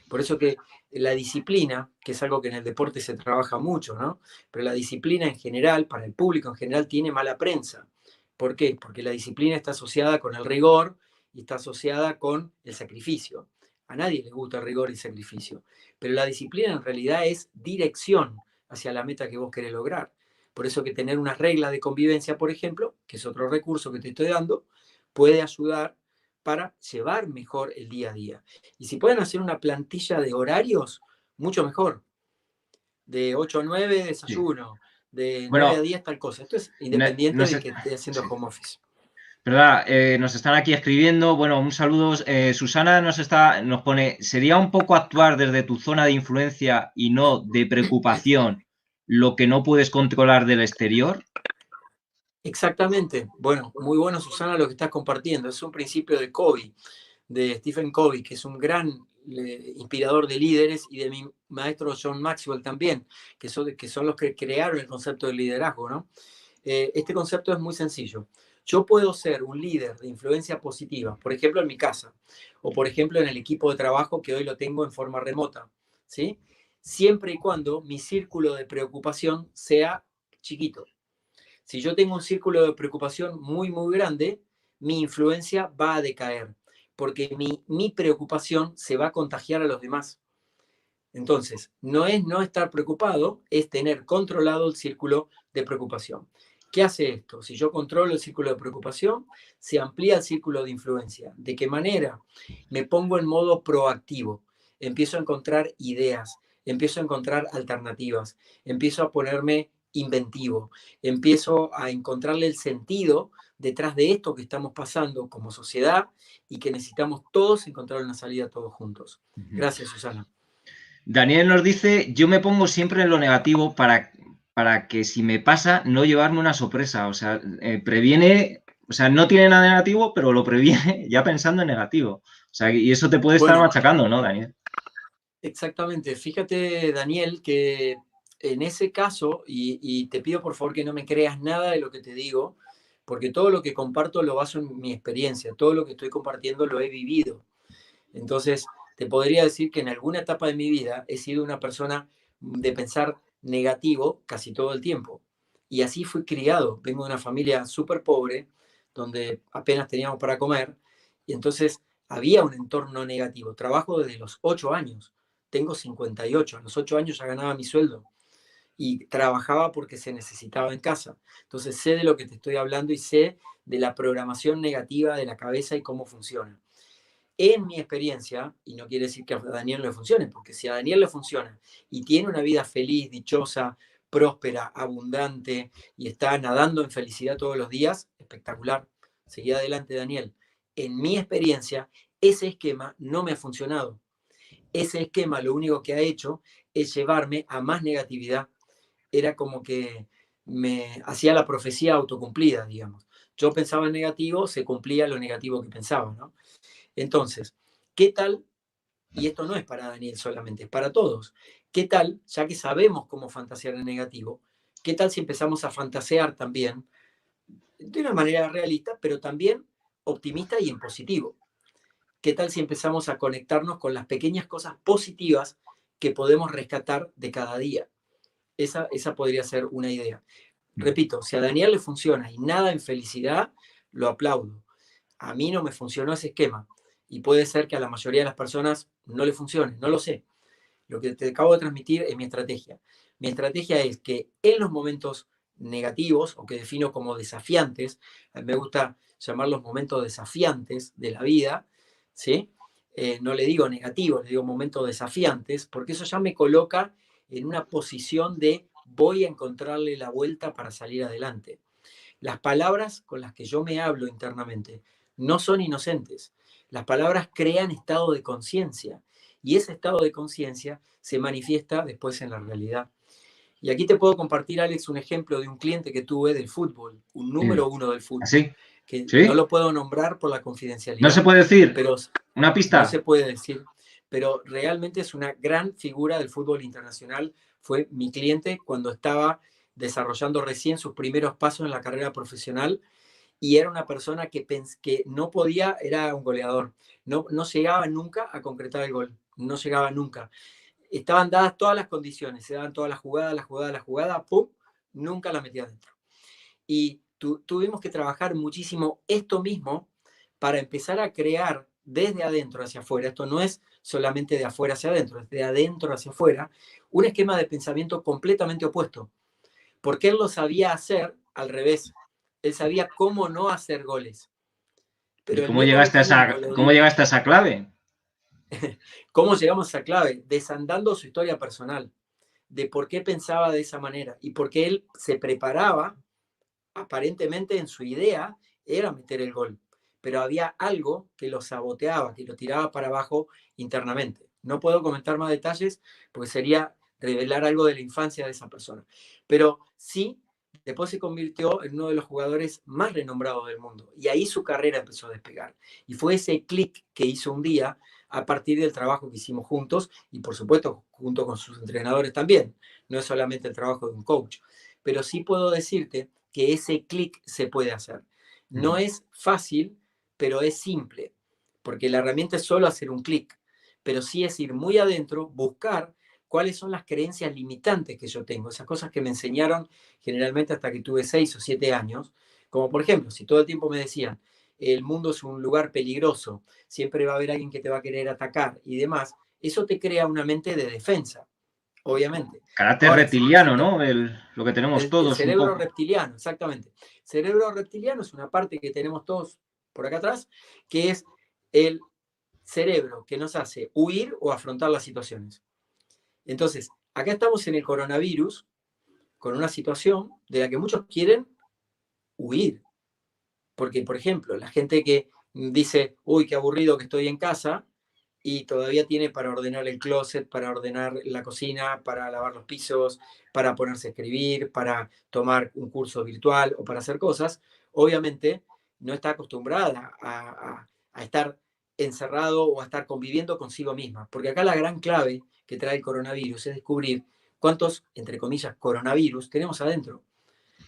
Por eso que la disciplina, que es algo que en el deporte se trabaja mucho, ¿no? Pero la disciplina en general, para el público en general, tiene mala prensa. ¿Por qué? Porque la disciplina está asociada con el rigor y está asociada con el sacrificio. A nadie le gusta el rigor y el sacrificio. Pero la disciplina en realidad es dirección hacia la meta que vos querés lograr. Por eso que tener unas reglas de convivencia, por ejemplo, que es otro recurso que te estoy dando, puede ayudar para llevar mejor el día a día. Y si pueden hacer una plantilla de horarios, mucho mejor. De 8 a 9, Sí. desayuno. De 9 a Bueno, 10, tal cosa. Esto es independiente no de sé, que esté haciendo sí. home office. ¿Verdad? Nos están aquí escribiendo. Bueno, un saludo. Susana nos pone, ¿sería un poco actuar desde tu zona de influencia y no de preocupación lo que no puedes controlar del exterior? Exactamente. Bueno, muy bueno, Susana, lo que estás compartiendo. Es un principio de Covey, de Stephen Covey, que es un gran inspirador de líderes, y de mi maestro John Maxwell también, que son los que crearon el concepto del liderazgo, ¿no? Este concepto es muy sencillo. Yo puedo ser un líder de influencia positiva, por ejemplo, en mi casa, o por ejemplo, en el equipo de trabajo que hoy lo tengo en forma remota, ¿sí? Siempre y cuando mi círculo de preocupación sea chiquito. Si yo tengo un círculo de preocupación muy, muy grande, mi influencia va a decaer, porque mi preocupación se va a contagiar a los demás. Entonces, no es no estar preocupado, es tener controlado el círculo de preocupación. ¿Qué hace esto? Si yo controlo el círculo de preocupación, se amplía el círculo de influencia. ¿De qué manera? Me pongo en modo proactivo, empiezo a encontrar ideas, empiezo a encontrar alternativas, empiezo a ponerme inventivo, empiezo a encontrarle el sentido detrás de esto que estamos pasando como sociedad y que necesitamos todos encontrar una salida todos juntos. Gracias, Susana. Daniel nos dice, yo me pongo siempre en lo negativo para que si me pasa no llevarme una sorpresa. O sea, previene, o sea, no tiene nada negativo, pero lo previene ya pensando en negativo. O sea, y eso te puede estar Bueno, machacando, ¿no, Daniel? exactamente. Fíjate, Daniel, que en ese caso, y te pido por favor que no me creas nada de lo que te digo, porque todo lo que comparto lo baso en mi experiencia, todo lo que estoy compartiendo lo he vivido. Entonces, te podría decir que en alguna etapa de mi vida he sido una persona de pensar negativo casi todo el tiempo. Y así fui criado. Vengo de una familia súper pobre, donde apenas teníamos para comer, y entonces había un entorno negativo. Trabajo desde los 8 años. Tengo 58. A los 8 años ya ganaba mi sueldo y trabajaba porque se necesitaba en casa. Entonces sé de lo que te estoy hablando y sé de la programación negativa de la cabeza y cómo funciona. En mi experiencia, y no quiere decir que a Daniel no le funcione, porque si a Daniel le funciona y tiene una vida feliz, dichosa, próspera, abundante y está nadando en felicidad todos los días, espectacular. Seguí adelante, Daniel. En mi experiencia, ese esquema no me ha funcionado. Ese esquema lo único que ha hecho es llevarme a más negatividad. Era como que me hacía la profecía autocumplida, digamos. Yo pensaba en negativo, se cumplía lo negativo que pensaba, ¿no? Entonces, ¿qué tal? Y esto no es para Daniel solamente, es para todos. ¿Qué tal, ya que sabemos cómo fantasear en negativo, qué tal si empezamos a fantasear también de una manera realista, pero también optimista y en positivo? ¿Qué tal si empezamos a conectarnos con las pequeñas cosas positivas que podemos rescatar de cada día? Esa podría ser una idea. Repito, si a Daniel le funciona y nada en felicidad, lo aplaudo. A mí no me funcionó ese esquema y puede ser que a la mayoría de las personas no le funcione, no lo sé. Lo que te acabo de transmitir es mi estrategia. Mi estrategia es que en los momentos negativos, o que defino como desafiantes, me gusta llamar los momentos desafiantes de la vida, ¿sí? No le digo negativos, le digo momentos desafiantes, porque eso ya me coloca en una posición de voy a encontrarle la vuelta para salir adelante. Las palabras con las que yo me hablo internamente no son inocentes. Las palabras crean estado de conciencia y ese estado de conciencia se manifiesta después en la realidad. Y aquí te puedo compartir, Alex, un ejemplo de un cliente que tuve del fútbol, un número uno del fútbol, ¿Así? que no ¿Sí? lo puedo nombrar por la ¿No se confidencialidad, puede decir? pero ¿Una no se pista? puede decir, pero realmente es una gran figura del fútbol internacional. Fue mi cliente cuando estaba desarrollando recién sus primeros pasos en la carrera profesional y era una persona que no podía, era un goleador, no llegaba nunca a concretar el gol, no llegaba nunca. Estaban dadas todas las condiciones, se daban todas las jugadas, ¡pum! Nunca la metía dentro. Y tuvimos que trabajar muchísimo esto mismo para empezar a crear desde adentro hacia afuera, esto no es solamente de afuera hacia adentro, es de adentro hacia afuera, un esquema de pensamiento completamente opuesto, porque él lo sabía hacer al revés, él sabía cómo no hacer goles, ¿Y pero el mismo mecanismo lo cómo llegaste a esa clave? ¿Cómo llegamos a esa clave? Desandando su historia personal, de por qué pensaba de esa manera y por qué él se preparaba, aparentemente en su idea, era meter el gol, pero había algo que lo saboteaba, que lo tiraba para abajo internamente. No puedo comentar más detalles porque sería revelar algo de la infancia de esa persona, pero sí, después se convirtió en uno de los jugadores más renombrados del mundo y ahí su carrera empezó a despegar. Y fue ese clic que hizo un día a partir del trabajo que hicimos juntos y por supuesto junto con sus entrenadores también. No es solamente el trabajo de un coach, pero sí puedo decirte que ese clic se puede hacer. No es fácil, pero es simple, porque la herramienta es solo hacer un clic, pero sí es ir muy adentro, buscar cuáles son las creencias limitantes que yo tengo, esas cosas que me enseñaron generalmente hasta que tuve 6 o 7 años, como por ejemplo, si todo el tiempo me decían, el mundo es un lugar peligroso, siempre va a haber alguien que te va a querer atacar y demás, eso te crea una mente de defensa, obviamente. Carácter Ahora, reptiliano, ¿no? Lo que tenemos el todos un cerebro poco. reptiliano, exactamente. Cerebro reptiliano es una parte que tenemos todos por acá atrás, que es el cerebro que nos hace huir o afrontar las situaciones. Entonces, acá estamos en el coronavirus con una situación de la que muchos quieren huir. Porque, por ejemplo, la gente que dice, uy, qué aburrido que estoy en casa, y todavía tiene para ordenar el closet, para ordenar la cocina, para lavar los pisos, para ponerse a escribir, para tomar un curso virtual o para hacer cosas, obviamente no está acostumbrada a estar encerrado o a estar conviviendo consigo misma. Porque acá la gran clave que trae el coronavirus es descubrir cuántos, entre comillas, coronavirus tenemos adentro.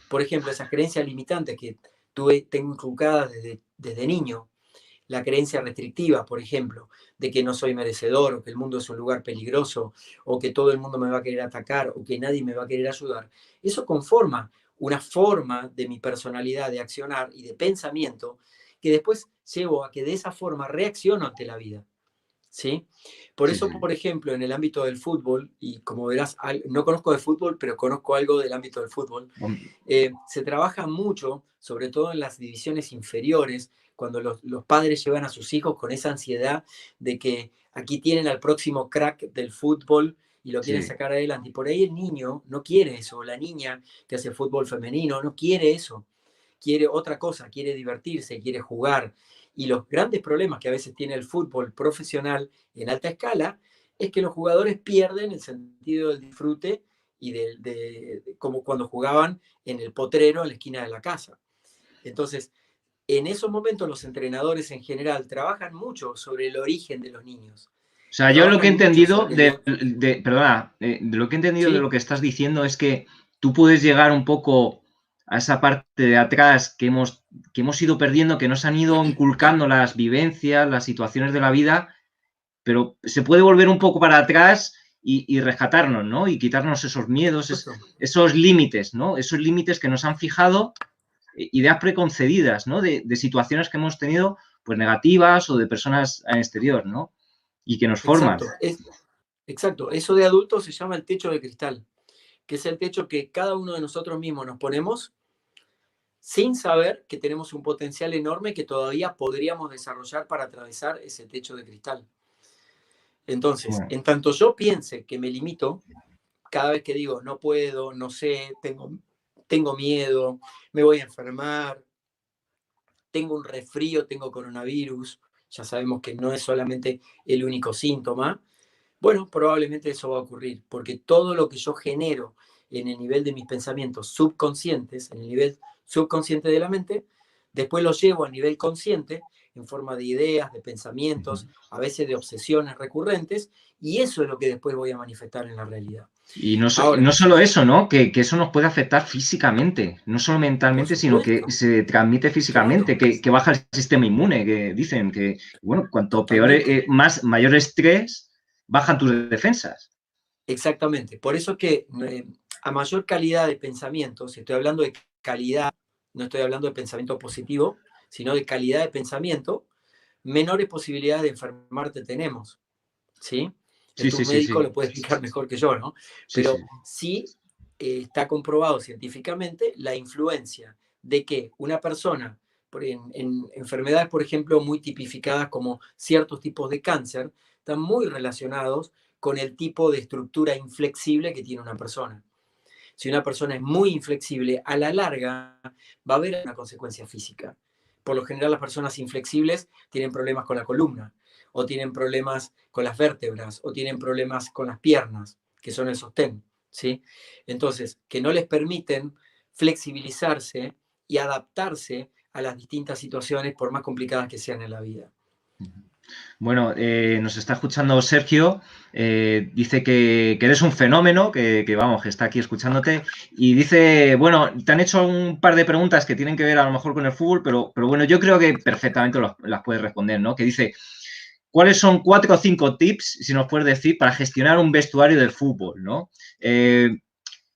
Por ejemplo, esas creencias limitantes que tengo inculcadas desde niño, la creencia restrictiva, por ejemplo, de que no soy merecedor, o que el mundo es un lugar peligroso, o que todo el mundo me va a querer atacar, o que nadie me va a querer ayudar, eso conforma una forma de mi personalidad de accionar y de pensamiento que después llevo a que de esa forma reacciono ante la vida. ¿Sí? Por Sí, eso, sí. por ejemplo, en el ámbito del fútbol, y como verás, no conozco de fútbol, pero conozco algo del ámbito del fútbol, se trabaja mucho, sobre todo en las divisiones inferiores, cuando los padres llevan a sus hijos con esa ansiedad de que aquí tienen al próximo crack del fútbol y lo quieren Sí. sacar adelante. Y por ahí el niño no quiere eso, o la niña que hace fútbol femenino no quiere eso, quiere otra cosa, quiere divertirse, quiere jugar. Y los grandes problemas que a veces tiene el fútbol profesional en alta escala es que los jugadores pierden el sentido del disfrute y como cuando jugaban en el potrero en la esquina de la casa. Entonces, en esos momentos los entrenadores en general trabajan mucho sobre el origen de los niños. O sea, yo lo que he Trabajan mucho entendido sobre el... perdona, de lo que he entendido de lo Sí, que estás diciendo es que tú puedes llegar un poco a esa parte de atrás que hemos ido perdiendo, que nos han ido inculcando las vivencias, las situaciones de la vida, pero se puede volver un poco para atrás y rescatarnos, ¿no? Y quitarnos esos miedos, justo. esos límites, ¿no? Esos límites que nos han fijado, ideas preconcebidas, ¿no? De situaciones que hemos tenido, pues negativas o de personas en exterior, ¿no? Y que nos forman. Exacto. Eso de adulto se llama el techo de cristal, que es el techo que cada uno de nosotros mismos nos ponemos sin saber que tenemos un potencial enorme que todavía podríamos desarrollar para atravesar ese techo de cristal. Entonces, Bueno, en tanto yo piense que me limito, cada vez que digo no puedo, no sé, tengo miedo, me voy a enfermar, tengo un resfrío, tengo coronavirus, ya sabemos que no es solamente el único síntoma, bueno, probablemente eso va a ocurrir, porque todo lo que yo genero en el nivel de mis pensamientos subconscientes, en el nivel subconsciente de la mente, después lo llevo a nivel consciente en forma de ideas, de pensamientos, a veces de obsesiones recurrentes, y eso es lo que después voy a manifestar en la realidad. Y no, Ahora, no solo eso, ¿no? Que eso nos puede afectar físicamente, no solo por mentalmente, sino que supuesto, se transmite físicamente, claro, que baja el sistema inmune, que dicen que, bueno, cuanto peor, totalmente. mayor estrés, bajan tus defensas. Exactamente. Por eso es que a mayor calidad de pensamiento, si estoy hablando de calidad, no estoy hablando de pensamiento positivo, sino de calidad de pensamiento, menores posibilidades de enfermarte tenemos, ¿sí? Sí, Esto sí, un sí, médico sí. lo puede explicar mejor que yo, ¿no? Sí, Pero sí. sí está comprobado científicamente la influencia de que una persona, en enfermedades, por ejemplo, muy tipificadas como ciertos tipos de cáncer, están muy relacionados con el tipo de estructura inflexible que tiene una persona. Si una persona es muy inflexible, a la larga va a haber una consecuencia física. Por lo general, las personas inflexibles tienen problemas con la columna, o tienen problemas con las vértebras, o tienen problemas con las piernas, que son el sostén, ¿sí? Entonces, que no les permiten flexibilizarse y adaptarse a las distintas situaciones, por más complicadas que sean en la vida. Bueno, nos está escuchando Sergio, dice que eres un fenómeno, que vamos, que está aquí escuchándote, y dice, bueno, te han hecho un par de preguntas que tienen que ver a lo mejor con el fútbol, pero bueno, yo creo que perfectamente las puedes responder, ¿no? Que dice, ¿cuáles son 4 o 5 tips, si nos puedes decir, para gestionar un vestuario del fútbol, ¿no?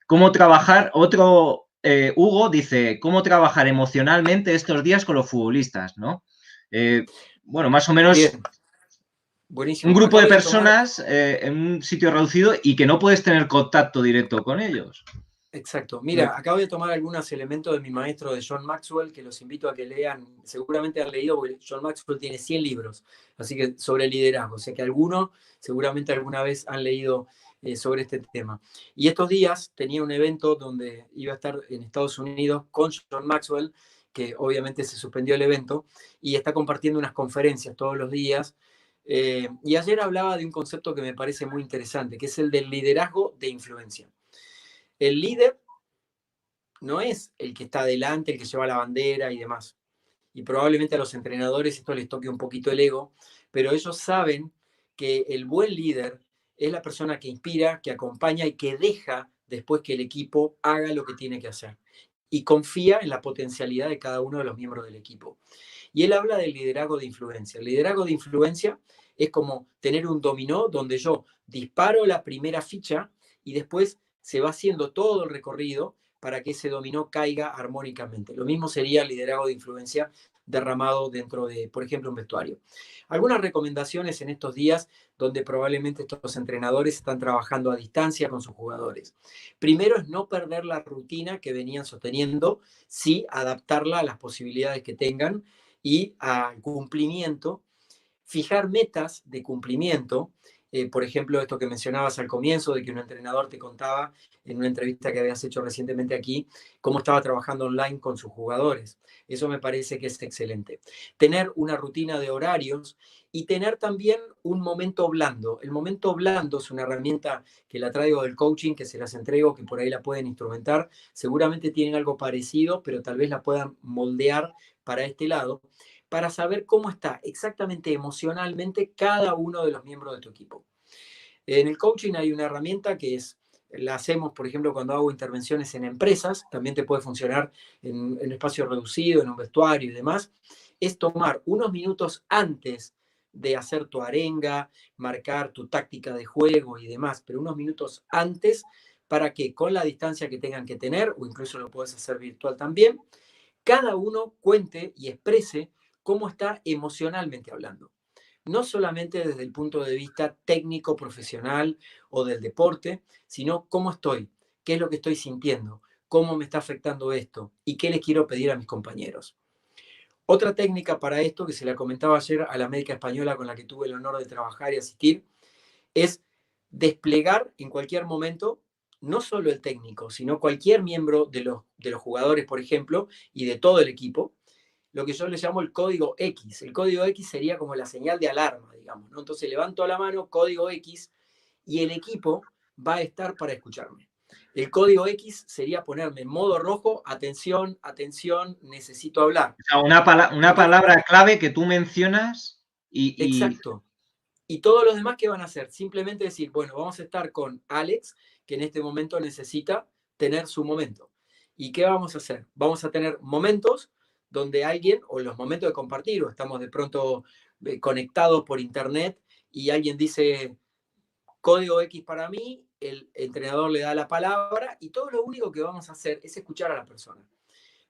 ¿Cómo trabajar? Otro, Hugo dice, ¿cómo trabajar emocionalmente estos días con los futbolistas, ¿no? Bueno, más o menos Bien, un buenísimo. grupo de Acabo de tomar. personas en un sitio reducido y que no puedes tener contacto directo con ellos. Exacto. Mira, acabo de tomar algunos elementos de mi maestro de John Maxwell que los invito a que lean. Seguramente han leído, porque John Maxwell tiene 100 libros, así que sobre liderazgo. O sea que algunos seguramente alguna vez han leído sobre este tema. Y estos días tenía un evento donde iba a estar en Estados Unidos con John Maxwell, que obviamente se suspendió el evento, y está compartiendo unas conferencias todos los días. Y ayer hablaba de un concepto que me parece muy interesante, que es el del liderazgo de influencia. El líder no es el que está adelante, el que lleva la bandera y demás. Y probablemente a los entrenadores esto les toque un poquito el ego, pero ellos saben que el buen líder es la persona que inspira, que acompaña y que deja después que el equipo haga lo que tiene que hacer. Y confía en la potencialidad de cada uno de los miembros del equipo. Y él habla del liderazgo de influencia. El liderazgo de influencia es como tener un dominó donde yo disparo la primera ficha y después se va haciendo todo el recorrido para que ese dominó caiga armónicamente. Lo mismo sería el liderazgo de influencia derramado dentro de, por ejemplo, un vestuario. Algunas recomendaciones en estos días donde probablemente estos entrenadores están trabajando a distancia con sus jugadores. Primero es no perder la rutina que venían sosteniendo, sí adaptarla a las posibilidades que tengan y al cumplimiento, fijar metas de cumplimiento. Por ejemplo, esto que mencionabas al comienzo, de que un entrenador te contaba en una entrevista que habías hecho recientemente aquí, cómo estaba trabajando online con sus jugadores. Eso me parece que es excelente. Tener una rutina de horarios y tener también un momento blando. El momento blando es una herramienta que la traigo del coaching, que se las entrego, que por ahí la pueden instrumentar. Seguramente tienen algo parecido, pero tal vez la puedan moldear para este lado, para saber cómo está exactamente emocionalmente cada uno de los miembros de tu equipo. En el coaching hay una herramienta que es, la hacemos, por ejemplo, cuando hago intervenciones en empresas, también te puede funcionar en espacio reducido, en un vestuario y demás, es tomar unos minutos antes de hacer tu arenga, marcar tu táctica de juego y demás, pero unos minutos antes para que con la distancia que tengan que tener, o incluso lo puedes hacer virtual también, cada uno cuente y exprese cómo está emocionalmente hablando. No solamente desde el punto de vista técnico, profesional o del deporte, sino cómo estoy, qué es lo que estoy sintiendo, cómo me está afectando esto y qué les quiero pedir a mis compañeros. Otra técnica para esto, que se la comentaba ayer a la médica española con la que tuve el honor de trabajar y asistir, es desplegar en cualquier momento no solo el técnico, sino cualquier miembro de los jugadores, por ejemplo, y de todo el equipo, lo que yo le llamo el código X. El código X sería como la señal de alarma, digamos, ¿no? Entonces levanto la mano, código X, y el equipo va a estar para escucharme. El código X sería ponerme en modo rojo, atención, atención, necesito hablar. O sea, una palabra clave que tú mencionas y... Exacto. Y todos los demás, ¿qué van a hacer? Simplemente decir, bueno, vamos a estar con Alex, que en este momento necesita tener su momento. ¿Y qué vamos a hacer? Vamos a tener momentos donde alguien, o los momentos de compartir, o estamos de pronto conectados por internet y alguien dice código X para mí, el entrenador le da la palabra y todo lo único que vamos a hacer es escuchar a la persona.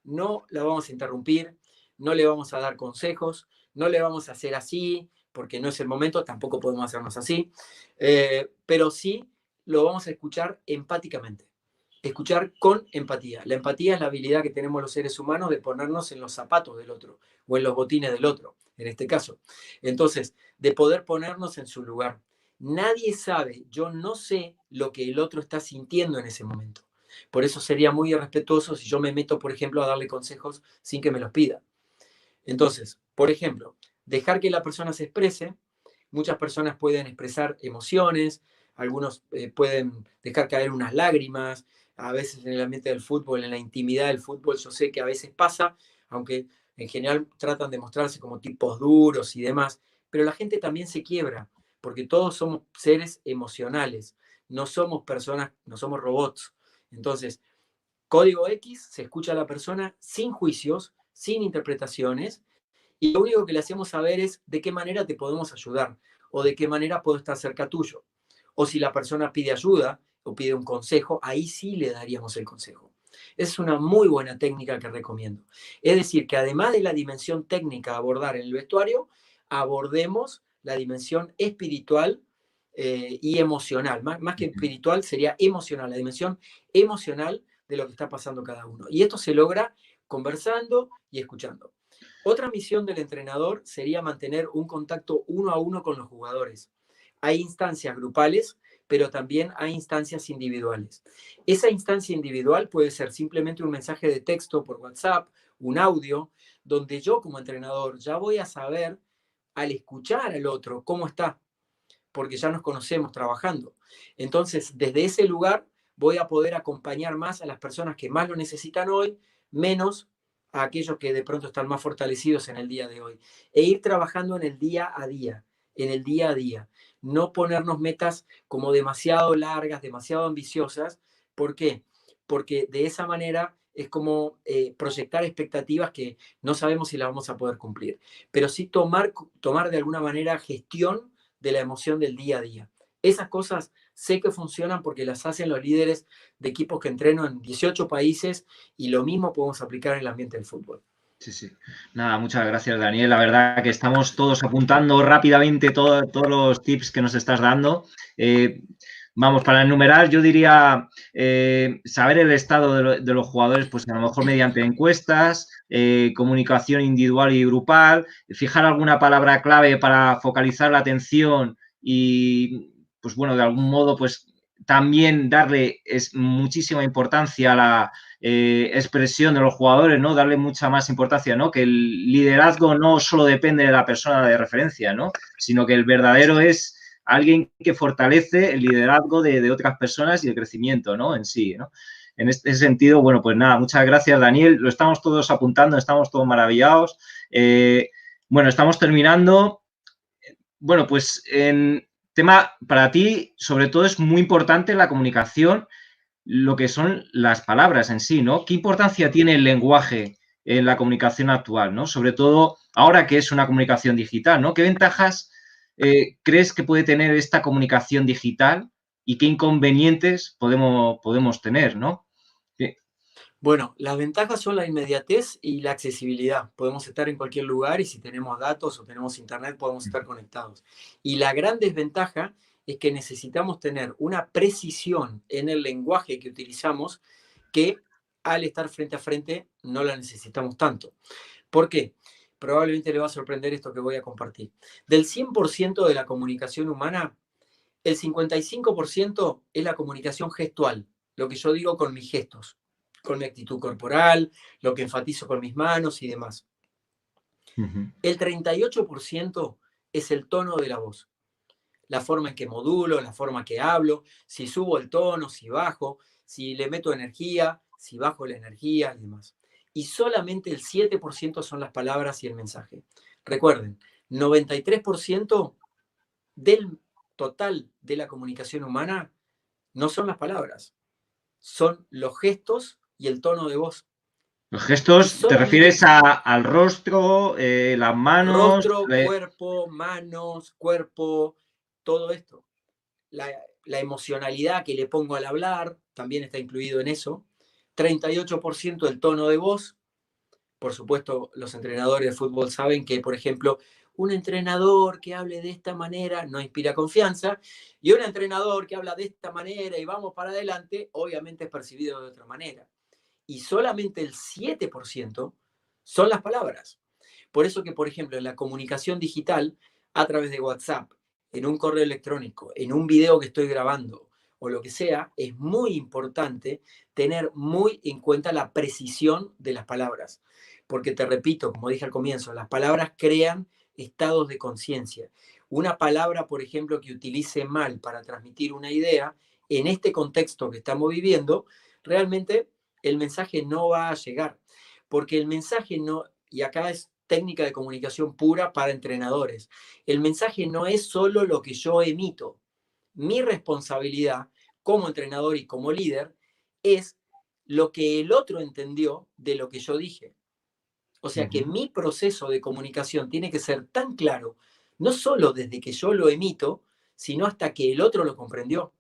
No la vamos a interrumpir, no le vamos a dar consejos, no le vamos a hacer así, porque no es el momento, tampoco podemos hacernos así, pero sí lo vamos a escuchar empáticamente. Escuchar con empatía. La empatía es la habilidad que tenemos los seres humanos de ponernos en los zapatos del otro o en los botines del otro, en este caso. Entonces, de poder ponernos en su lugar. Nadie sabe, yo no sé lo que el otro está sintiendo en ese momento. Por eso sería muy irrespetuoso si yo me meto, por ejemplo, a darle consejos sin que me los pida. Entonces, por ejemplo, dejar que la persona se exprese. Muchas personas pueden expresar emociones, algunos pueden dejar caer unas lágrimas, a veces en el ambiente del fútbol, en la intimidad del fútbol, yo sé que a veces pasa, aunque en general tratan de mostrarse como tipos duros y demás, pero la gente también se quiebra, porque todos somos seres emocionales, no somos personas, no somos robots. Entonces, código X, se escucha a la persona sin juicios, sin interpretaciones, y lo único que le hacemos saber es de qué manera te podemos ayudar o de qué manera puedo estar cerca tuyo. O si la persona pide ayuda o pide un consejo, ahí sí le daríamos el consejo. Es una muy buena técnica que recomiendo. Es decir, que además de la dimensión técnica a abordar en el vestuario, abordemos la dimensión espiritual y emocional. Más que espiritual sería emocional, la dimensión emocional de lo que está pasando cada uno. Y esto se logra conversando y escuchando. Otra misión del entrenador sería mantener un contacto uno a uno con los jugadores. Hay instancias grupales, pero también hay instancias individuales. Esa instancia individual puede ser simplemente un mensaje de texto por WhatsApp, un audio, donde yo como entrenador ya voy a saber al escuchar al otro cómo está, porque ya nos conocemos trabajando. Entonces, desde ese lugar voy a poder acompañar más a las personas que más lo necesitan hoy, menos a aquellos que de pronto están más fortalecidos en el día de hoy. E ir trabajando en el día a día, en el día a día. No ponernos metas como demasiado largas, demasiado ambiciosas. ¿Por qué? Porque de esa manera es como proyectar expectativas que no sabemos si las vamos a poder cumplir. Pero sí tomar de alguna manera gestión de la emoción del día a día. Esas cosas sé que funcionan porque las hacen los líderes de equipos que entreno en 18 países y lo mismo podemos aplicar en el ambiente del fútbol. Sí, sí. Nada, muchas gracias, Daniel. La verdad que estamos todos apuntando rápidamente todos los tips que nos estás dando. Vamos, para enumerar, yo diría saber el estado de los jugadores, pues a lo mejor mediante encuestas, comunicación individual y grupal, fijar alguna palabra clave para focalizar la atención y, pues bueno, de algún modo, pues también darle muchísima importancia a la expresión de los jugadores, ¿no? Darle mucha más importancia, ¿no? Que el liderazgo no solo depende de la persona de referencia, ¿no? Sino que el verdadero es alguien que fortalece el liderazgo de otras personas y el crecimiento, ¿no? En sí, ¿no? En este sentido, bueno, pues nada, muchas gracias, Daniel. Lo estamos todos apuntando, estamos todos maravillados. Bueno, estamos terminando. Bueno, pues en tema para ti, sobre todo, es muy importante la comunicación, lo que son las palabras en sí, ¿no? ¿Qué importancia tiene el lenguaje en la comunicación actual, ¿no? Sobre todo ahora que es una comunicación digital, ¿no? ¿Qué ventajas crees que puede tener esta comunicación digital y qué inconvenientes podemos tener, ¿no? Bueno, las ventajas son la inmediatez y la accesibilidad. Podemos estar en cualquier lugar y si tenemos datos o tenemos internet podemos estar conectados. Y la gran desventaja es que necesitamos tener una precisión en el lenguaje que utilizamos que al estar frente a frente no la necesitamos tanto. ¿Por qué? Probablemente le va a sorprender esto que voy a compartir. Del 100% de la comunicación humana, el 55% es la comunicación gestual, lo que yo digo con mis gestos, con mi actitud corporal, lo que enfatizo con mis manos y demás. Uh -huh. El 38% es el tono de la voz. la forma en que modulo, la forma que hablo, si subo el tono, si bajo, si le meto energía, si bajo la energía y demás. Y solamente el 7% son las palabras y el mensaje. Recuerden, 93% del total de la comunicación humana no son las palabras, son los gestos y el tono de voz. Los Y gestos, ¿te solamente refieres al rostro, las manos? rostro, cuerpo, manos, cuerpo, todo esto. La, la emocionalidad que le pongo al hablar también está incluido en eso. 38% el tono de voz. Por supuesto, los entrenadores de fútbol saben que, por ejemplo, un entrenador que hable de esta manera no inspira confianza y un entrenador que habla de esta manera y vamos para adelante, obviamente es percibido de otra manera. Y solamente el 7% son las palabras. Por eso que, por ejemplo, en la comunicación digital, a través de WhatsApp, en un correo electrónico, en un video que estoy grabando o lo que sea, es muy importante tener muy en cuenta la precisión de las palabras. Porque te repito, como dije al comienzo, las palabras crean estados de conciencia. Una palabra, por ejemplo, que utilice mal para transmitir una idea, en este contexto que estamos viviendo, realmente el mensaje no va a llegar. Porque el mensaje no, y acá es técnica de comunicación pura para entrenadores, el mensaje no es solo lo que yo emito. Mi responsabilidad como entrenador y como líder es lo que el otro entendió de lo que yo dije. O sea que mi proceso de comunicación tiene que ser tan claro, no solo desde que yo lo emito, sino hasta que el otro lo comprendió.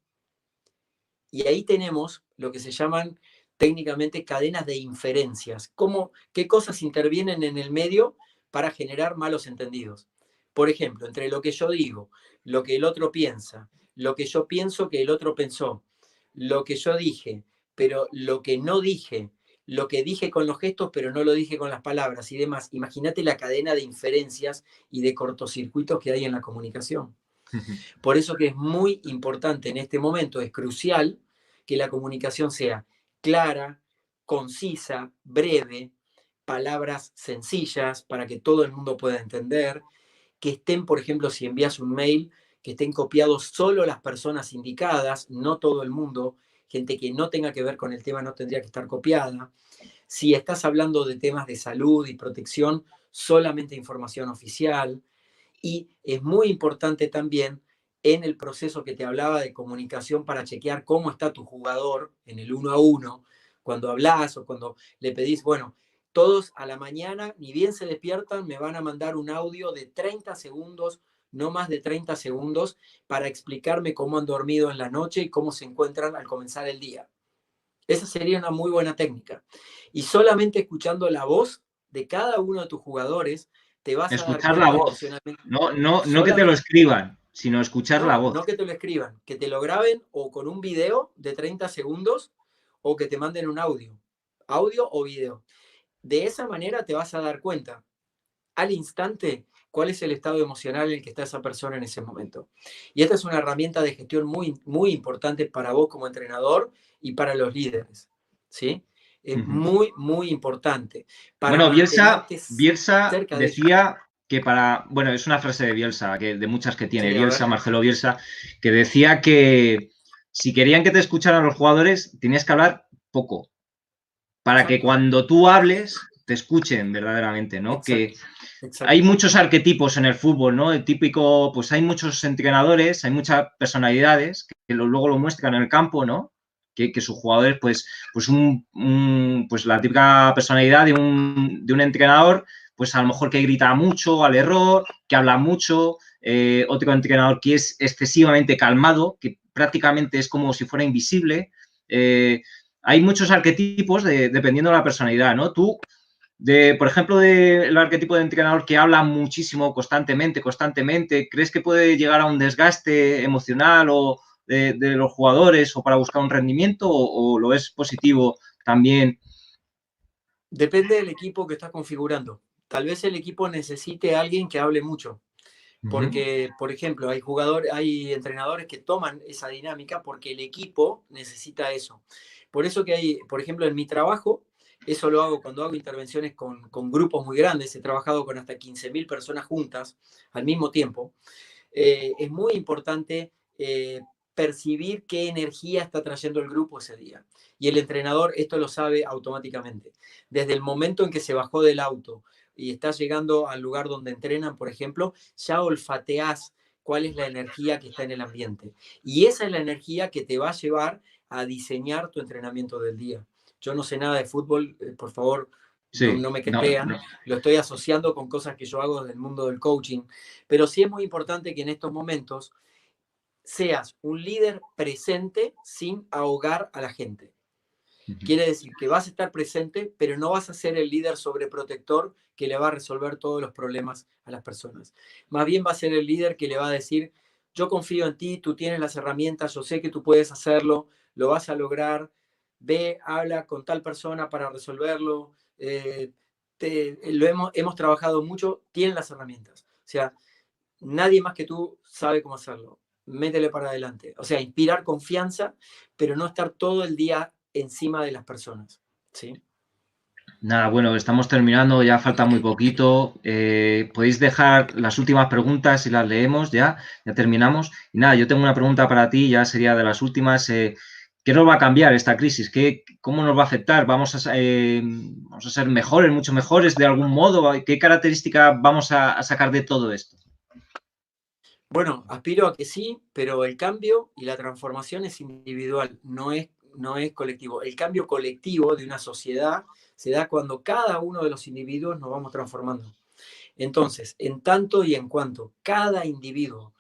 Y ahí tenemos lo que se llaman técnicamente cadenas de inferencias. ¿Qué cosas intervienen en el medio para generar malos entendidos? Por ejemplo, entre lo que yo digo, lo que el otro piensa, lo que yo pienso que el otro pensó, lo que yo dije, pero lo que no dije, lo que dije con los gestos, pero no lo dije con las palabras y demás. Imagínate la cadena de inferencias y de cortocircuitos que hay en la comunicación. Por eso que es muy importante en este momento, es crucial que la comunicación sea clara, concisa, breve, palabras sencillas para que todo el mundo pueda entender, que estén, por ejemplo, si envías un mail, que estén copiados solo las personas indicadas, no todo el mundo, gente que no tenga que ver con el tema no tendría que estar copiada. Si estás hablando de temas de salud y protección, solamente información oficial. Y es muy importante también en el proceso que te hablaba de comunicación para chequear cómo está tu jugador en el 1-1, cuando hablas o cuando le pedís, bueno, todos a la mañana, ni bien se despiertan, me van a mandar un audio de 30 segundos, no más de 30 segundos, para explicarme cómo han dormido en la noche y cómo se encuentran al comenzar el día. Esa sería una muy buena técnica. Y solamente escuchando la voz de cada uno de tus jugadores, te vas a dar Escuchar la cuenta voz. emocionalmente. No que te lo Solamente, escriban, sino escuchar la no, voz. no que te lo escriban, que te lo graben o con un video de 30 segundos o que te manden un audio o video. De esa manera te vas a dar cuenta al instante cuál es el estado emocional en el que está esa persona en ese momento. Y esta es una herramienta de gestión muy, muy importante para vos como entrenador y para los líderes, ¿sí? Es muy, muy importante para Bueno, mantenerte Bielsa cerca de ellos. decía que bueno, es una frase de Bielsa, de muchas que tiene Sí, a Bielsa, ver. Marcelo Bielsa, que decía que si querían que te escucharan los jugadores, tenías que hablar poco, para que Exacto, cuando tú hables, te escuchen verdaderamente, ¿no? Que exacto, hay exacto. muchos arquetipos en el fútbol, ¿no? El típico, pues hay muchos entrenadores, hay muchas personalidades que luego lo muestran en el campo, ¿no? Que sus jugadores, pues la típica personalidad de un entrenador, pues a lo mejor que grita mucho al error, que habla mucho, otro entrenador que es excesivamente calmado, que prácticamente es como si fuera invisible. Hay muchos arquetipos dependiendo de la personalidad, ¿no? Tú por ejemplo, del arquetipo de entrenador que habla muchísimo, constantemente, ¿crees que puede llegar a un desgaste emocional o de los jugadores o para buscar un rendimiento o lo es positivo también? Depende del equipo que estás configurando. Tal vez el equipo necesite a alguien que hable mucho. Porque, por ejemplo, hay entrenadores que toman esa dinámica porque el equipo necesita eso. Por eso que hay, por ejemplo, en mi trabajo, eso lo hago cuando hago intervenciones con grupos muy grandes, he trabajado con hasta 15.000 personas juntas al mismo tiempo. es muy importante percibir qué energía está trayendo el grupo ese día. Y el entrenador esto lo sabe automáticamente. Desde el momento en que se bajó del auto y está llegando al lugar donde entrenan, por ejemplo, ya olfateás cuál es la energía que está en el ambiente. Y esa es la energía que te va a llevar a diseñar tu entrenamiento del día. Yo no sé nada de fútbol, por favor, Sí, no me no, crean, no. lo estoy asociando con cosas que yo hago del mundo del coaching, pero sí es muy importante que en estos momentos seas un líder presente sin ahogar a la gente. Ujú. Quiere decir que vas a estar presente, pero no vas a ser el líder sobreprotector que le va a resolver todos los problemas a las personas. Más bien va a ser el líder que le va a decir, yo confío en ti, tú tienes las herramientas, yo sé que tú puedes hacerlo, lo vas a lograr, ve, habla con tal persona para resolverlo, hemos trabajado mucho, tienen las herramientas. O sea, nadie más que tú sabe cómo hacerlo. Métele para adelante. O sea, inspirar confianza, pero no estar todo el día encima de las personas. ¿Sí? Nada, bueno, estamos terminando, ya falta muy poquito. Podéis dejar las últimas preguntas y las leemos ya terminamos. Y nada, yo tengo una pregunta para ti, ya sería de las últimas. ¿Qué nos va a cambiar esta crisis? ¿Cómo nos va a afectar? ¿Vamos a ser mejores, mucho mejores de algún modo? ¿Qué característica vamos a sacar de todo esto? Bueno, aspiro a que sí, pero el cambio y la transformación es individual, no es colectivo. El cambio colectivo de una sociedad se da cuando cada uno de los individuos nos vamos transformando. Entonces, en tanto y en cuanto cada individuo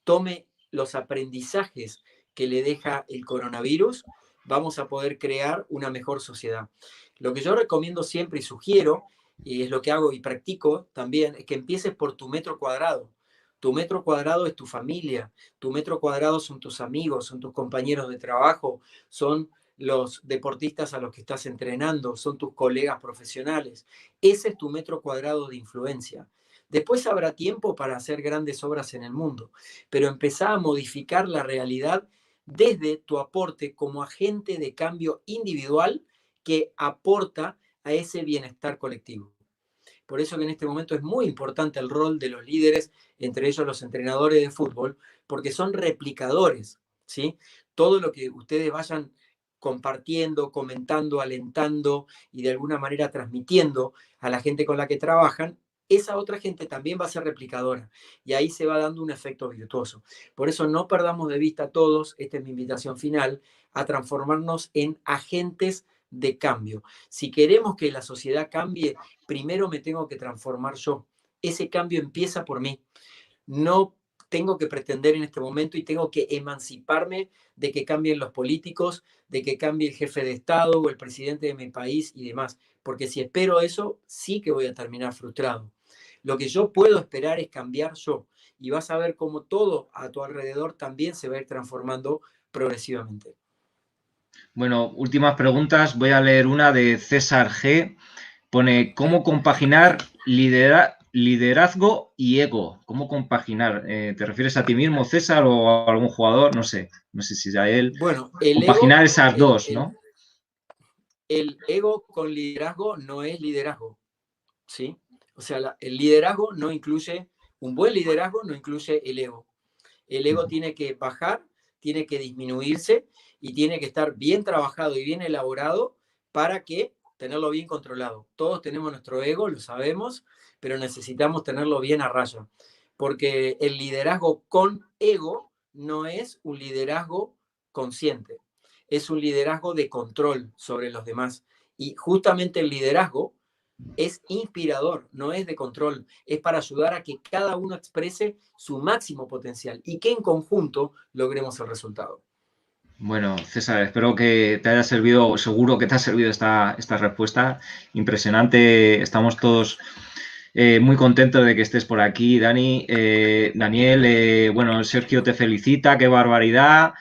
tome los aprendizajes que le deja el coronavirus, vamos a poder crear una mejor sociedad. Lo que yo recomiendo siempre y sugiero, y es lo que hago y practico también, es que empieces por tu metro cuadrado. Tu metro cuadrado es tu familia, tu metro cuadrado son tus amigos, son tus compañeros de trabajo, son los deportistas a los que estás entrenando, son tus colegas profesionales. Ese es tu metro cuadrado de influencia. Después habrá tiempo para hacer grandes obras en el mundo, pero empezá a modificar la realidad desde tu aporte como agente de cambio individual que aporta a ese bienestar colectivo. Por eso que en este momento es muy importante el rol de los líderes, entre ellos los entrenadores de fútbol, porque son replicadores, ¿sí? Todo lo que ustedes vayan compartiendo, comentando, alentando y de alguna manera transmitiendo a la gente con la que trabajan, esa otra gente también va a ser replicadora y ahí se va dando un efecto virtuoso. Por eso no perdamos de vista todos, esta es mi invitación final, a transformarnos en agentes de cambio. Si queremos que la sociedad cambie, primero me tengo que transformar yo. Ese cambio empieza por mí. No tengo que pretender en este momento y tengo que emanciparme de que cambien los políticos, de que cambie el jefe de Estado o el presidente de mi país y demás. Porque si espero eso, sí que voy a terminar frustrado. Lo que yo puedo esperar es cambiar yo. Y vas a ver cómo todo a tu alrededor también se va a ir transformando progresivamente. Bueno, últimas preguntas. Voy a leer una de César G. Pone, ¿cómo compaginar liderazgo y ego? ¿Cómo compaginar? ¿Te refieres a ti mismo, César, o a algún jugador? No sé si a él. Bueno, el ego, Compaginar esas el, dos, el, ¿no? el ego con liderazgo no es liderazgo, ¿sí? O sea, el liderazgo no incluye, un buen liderazgo no incluye el ego. El ego tiene que bajar, tiene que disminuirse y tiene que estar bien trabajado y bien elaborado para que tenerlo bien controlado. Todos tenemos nuestro ego, lo sabemos, pero necesitamos tenerlo bien a raya. Porque el liderazgo con ego no es un liderazgo consciente, es un liderazgo de control sobre los demás. Y justamente el liderazgo es inspirador, no es de control, es para ayudar a que cada uno exprese su máximo potencial y que en conjunto logremos el resultado. Bueno, César, espero que te haya servido, seguro que te ha servido esta respuesta. Impresionante, estamos todos muy contentos de que estés por aquí, Dani. Daniel, bueno, Sergio te felicita, qué barbaridad.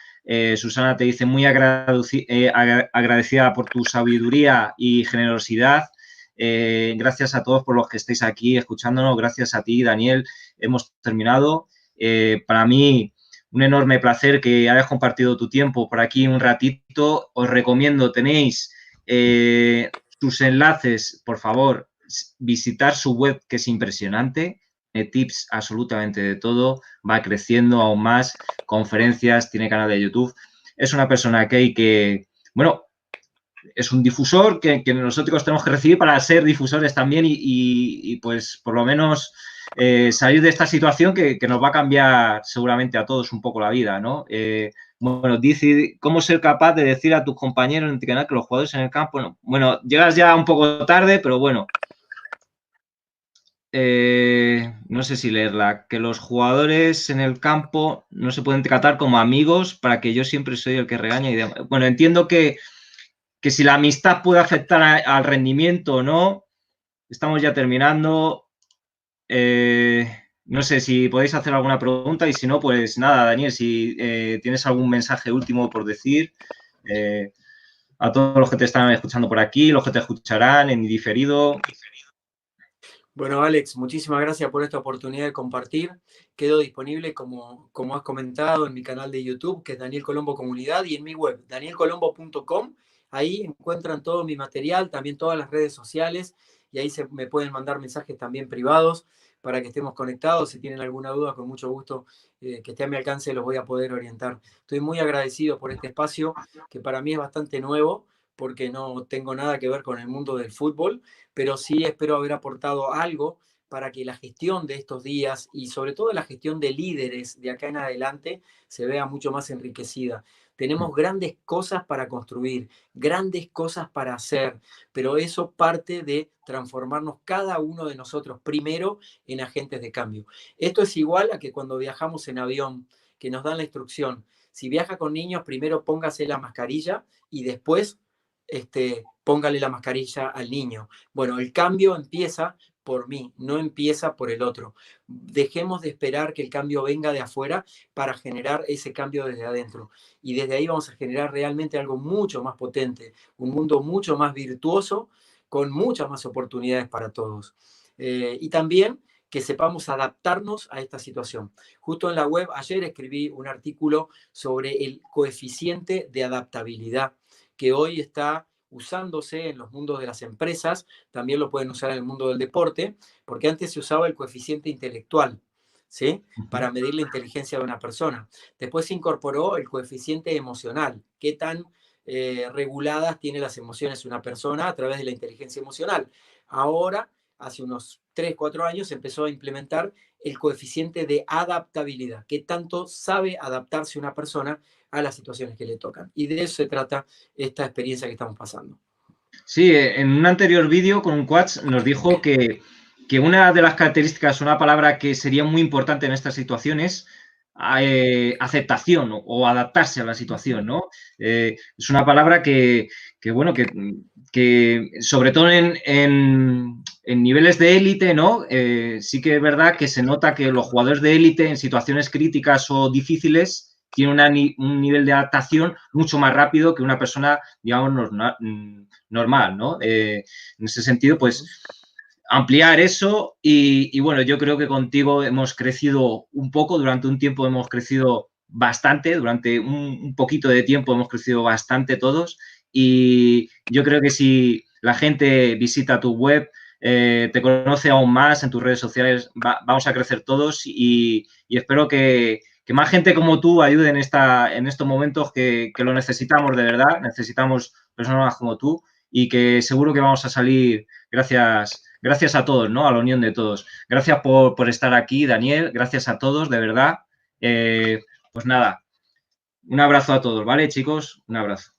Susana te dice muy agradecida por tu sabiduría y generosidad. Gracias a todos por los que estéis aquí escuchándonos. Gracias a ti, Daniel. Hemos terminado. Para mí, un enorme placer que hayas compartido tu tiempo por aquí un ratito. Os recomiendo, tenéis sus enlaces, por favor, visitar su web, que es impresionante, tips absolutamente de todo, va creciendo aún más, conferencias, tiene canal de YouTube. Es una persona que bueno, es un difusor que nosotros tenemos que recibir para ser difusores también y pues por lo menos salir de esta situación que nos va a cambiar seguramente a todos un poco la vida, ¿no? Bueno, dice, ¿cómo ser capaz de decir a tus compañeros en entrenar que los jugadores en el campo, no? Bueno, llegas ya un poco tarde, pero bueno. No sé si leerla, que los jugadores en el campo no se pueden tratar como amigos para que yo siempre soy el que regaña y demás. Bueno, entiendo que si la amistad puede afectar al rendimiento o no, estamos ya terminando. No sé si podéis hacer alguna pregunta y si no, pues nada, Daniel, si tienes algún mensaje último por decir a todos los que te están escuchando por aquí, los que te escucharán en diferido. Bueno, Alex, muchísimas gracias por esta oportunidad de compartir. Quedo disponible, como has comentado, en mi canal de YouTube, que es Daniel Colombo Comunidad, y en mi web, danielcolombo.com. Ahí encuentran todo mi material, también todas las redes sociales, y ahí me pueden mandar mensajes también privados para que estemos conectados. Si tienen alguna duda, con mucho gusto, que esté a mi alcance, los voy a poder orientar. Estoy muy agradecido por este espacio, que para mí es bastante nuevo, porque no tengo nada que ver con el mundo del fútbol, pero sí espero haber aportado algo para que la gestión de estos días y sobre todo la gestión de líderes de acá en adelante se vea mucho más enriquecida. Tenemos grandes cosas para construir, grandes cosas para hacer, pero eso parte de transformarnos cada uno de nosotros primero en agentes de cambio. Esto es igual a que cuando viajamos en avión, que nos dan la instrucción, si viaja con niños, primero póngase la mascarilla y después póngale la mascarilla al niño. Bueno, el cambio empieza por mí, no empieza por el otro. Dejemos de esperar que el cambio venga de afuera para generar ese cambio desde adentro. Y desde ahí vamos a generar realmente algo mucho más potente, un mundo mucho más virtuoso, con muchas más oportunidades para todos. Y también que sepamos adaptarnos a esta situación. Justo en la web ayer escribí un artículo sobre el coeficiente de adaptabilidad, que hoy está usándose en los mundos de las empresas, también lo pueden usar en el mundo del deporte, porque antes se usaba el coeficiente intelectual, ¿sí? Para medir la inteligencia de una persona. Después se incorporó el coeficiente emocional, qué tan reguladas tiene las emociones una persona a través de la inteligencia emocional. Ahora, hace unos 3, 4 años, se empezó a implementar el coeficiente de adaptabilidad, qué tanto sabe adaptarse una persona a las situaciones que le tocan. Y de eso se trata esta experiencia que estamos pasando. Sí, en un anterior vídeo con un coach nos dijo que una de las características, una palabra que sería muy importante en estas situaciones, aceptación o adaptarse a la situación, ¿no? Es una palabra que bueno, que sobre todo en niveles de élite, ¿no? Sí que es verdad que se nota que los jugadores de élite en situaciones críticas o difíciles tienen un nivel de adaptación mucho más rápido que una persona, digamos, normal, ¿no? En ese sentido, pues ampliar eso y bueno, yo creo que contigo hemos crecido un poco, durante un tiempo hemos crecido bastante, durante un poquito de tiempo hemos crecido bastante todos y yo creo que si la gente visita tu web, te conoce aún más en tus redes sociales, vamos a crecer todos y espero que más gente como tú ayude en estos momentos que lo necesitamos de verdad, necesitamos personas como tú y que seguro que vamos a salir gracias a todos, ¿no? A la unión de todos. Gracias por estar aquí, Daniel, gracias a todos, de verdad. Pues nada, un abrazo a todos, ¿vale, chicos? Un abrazo.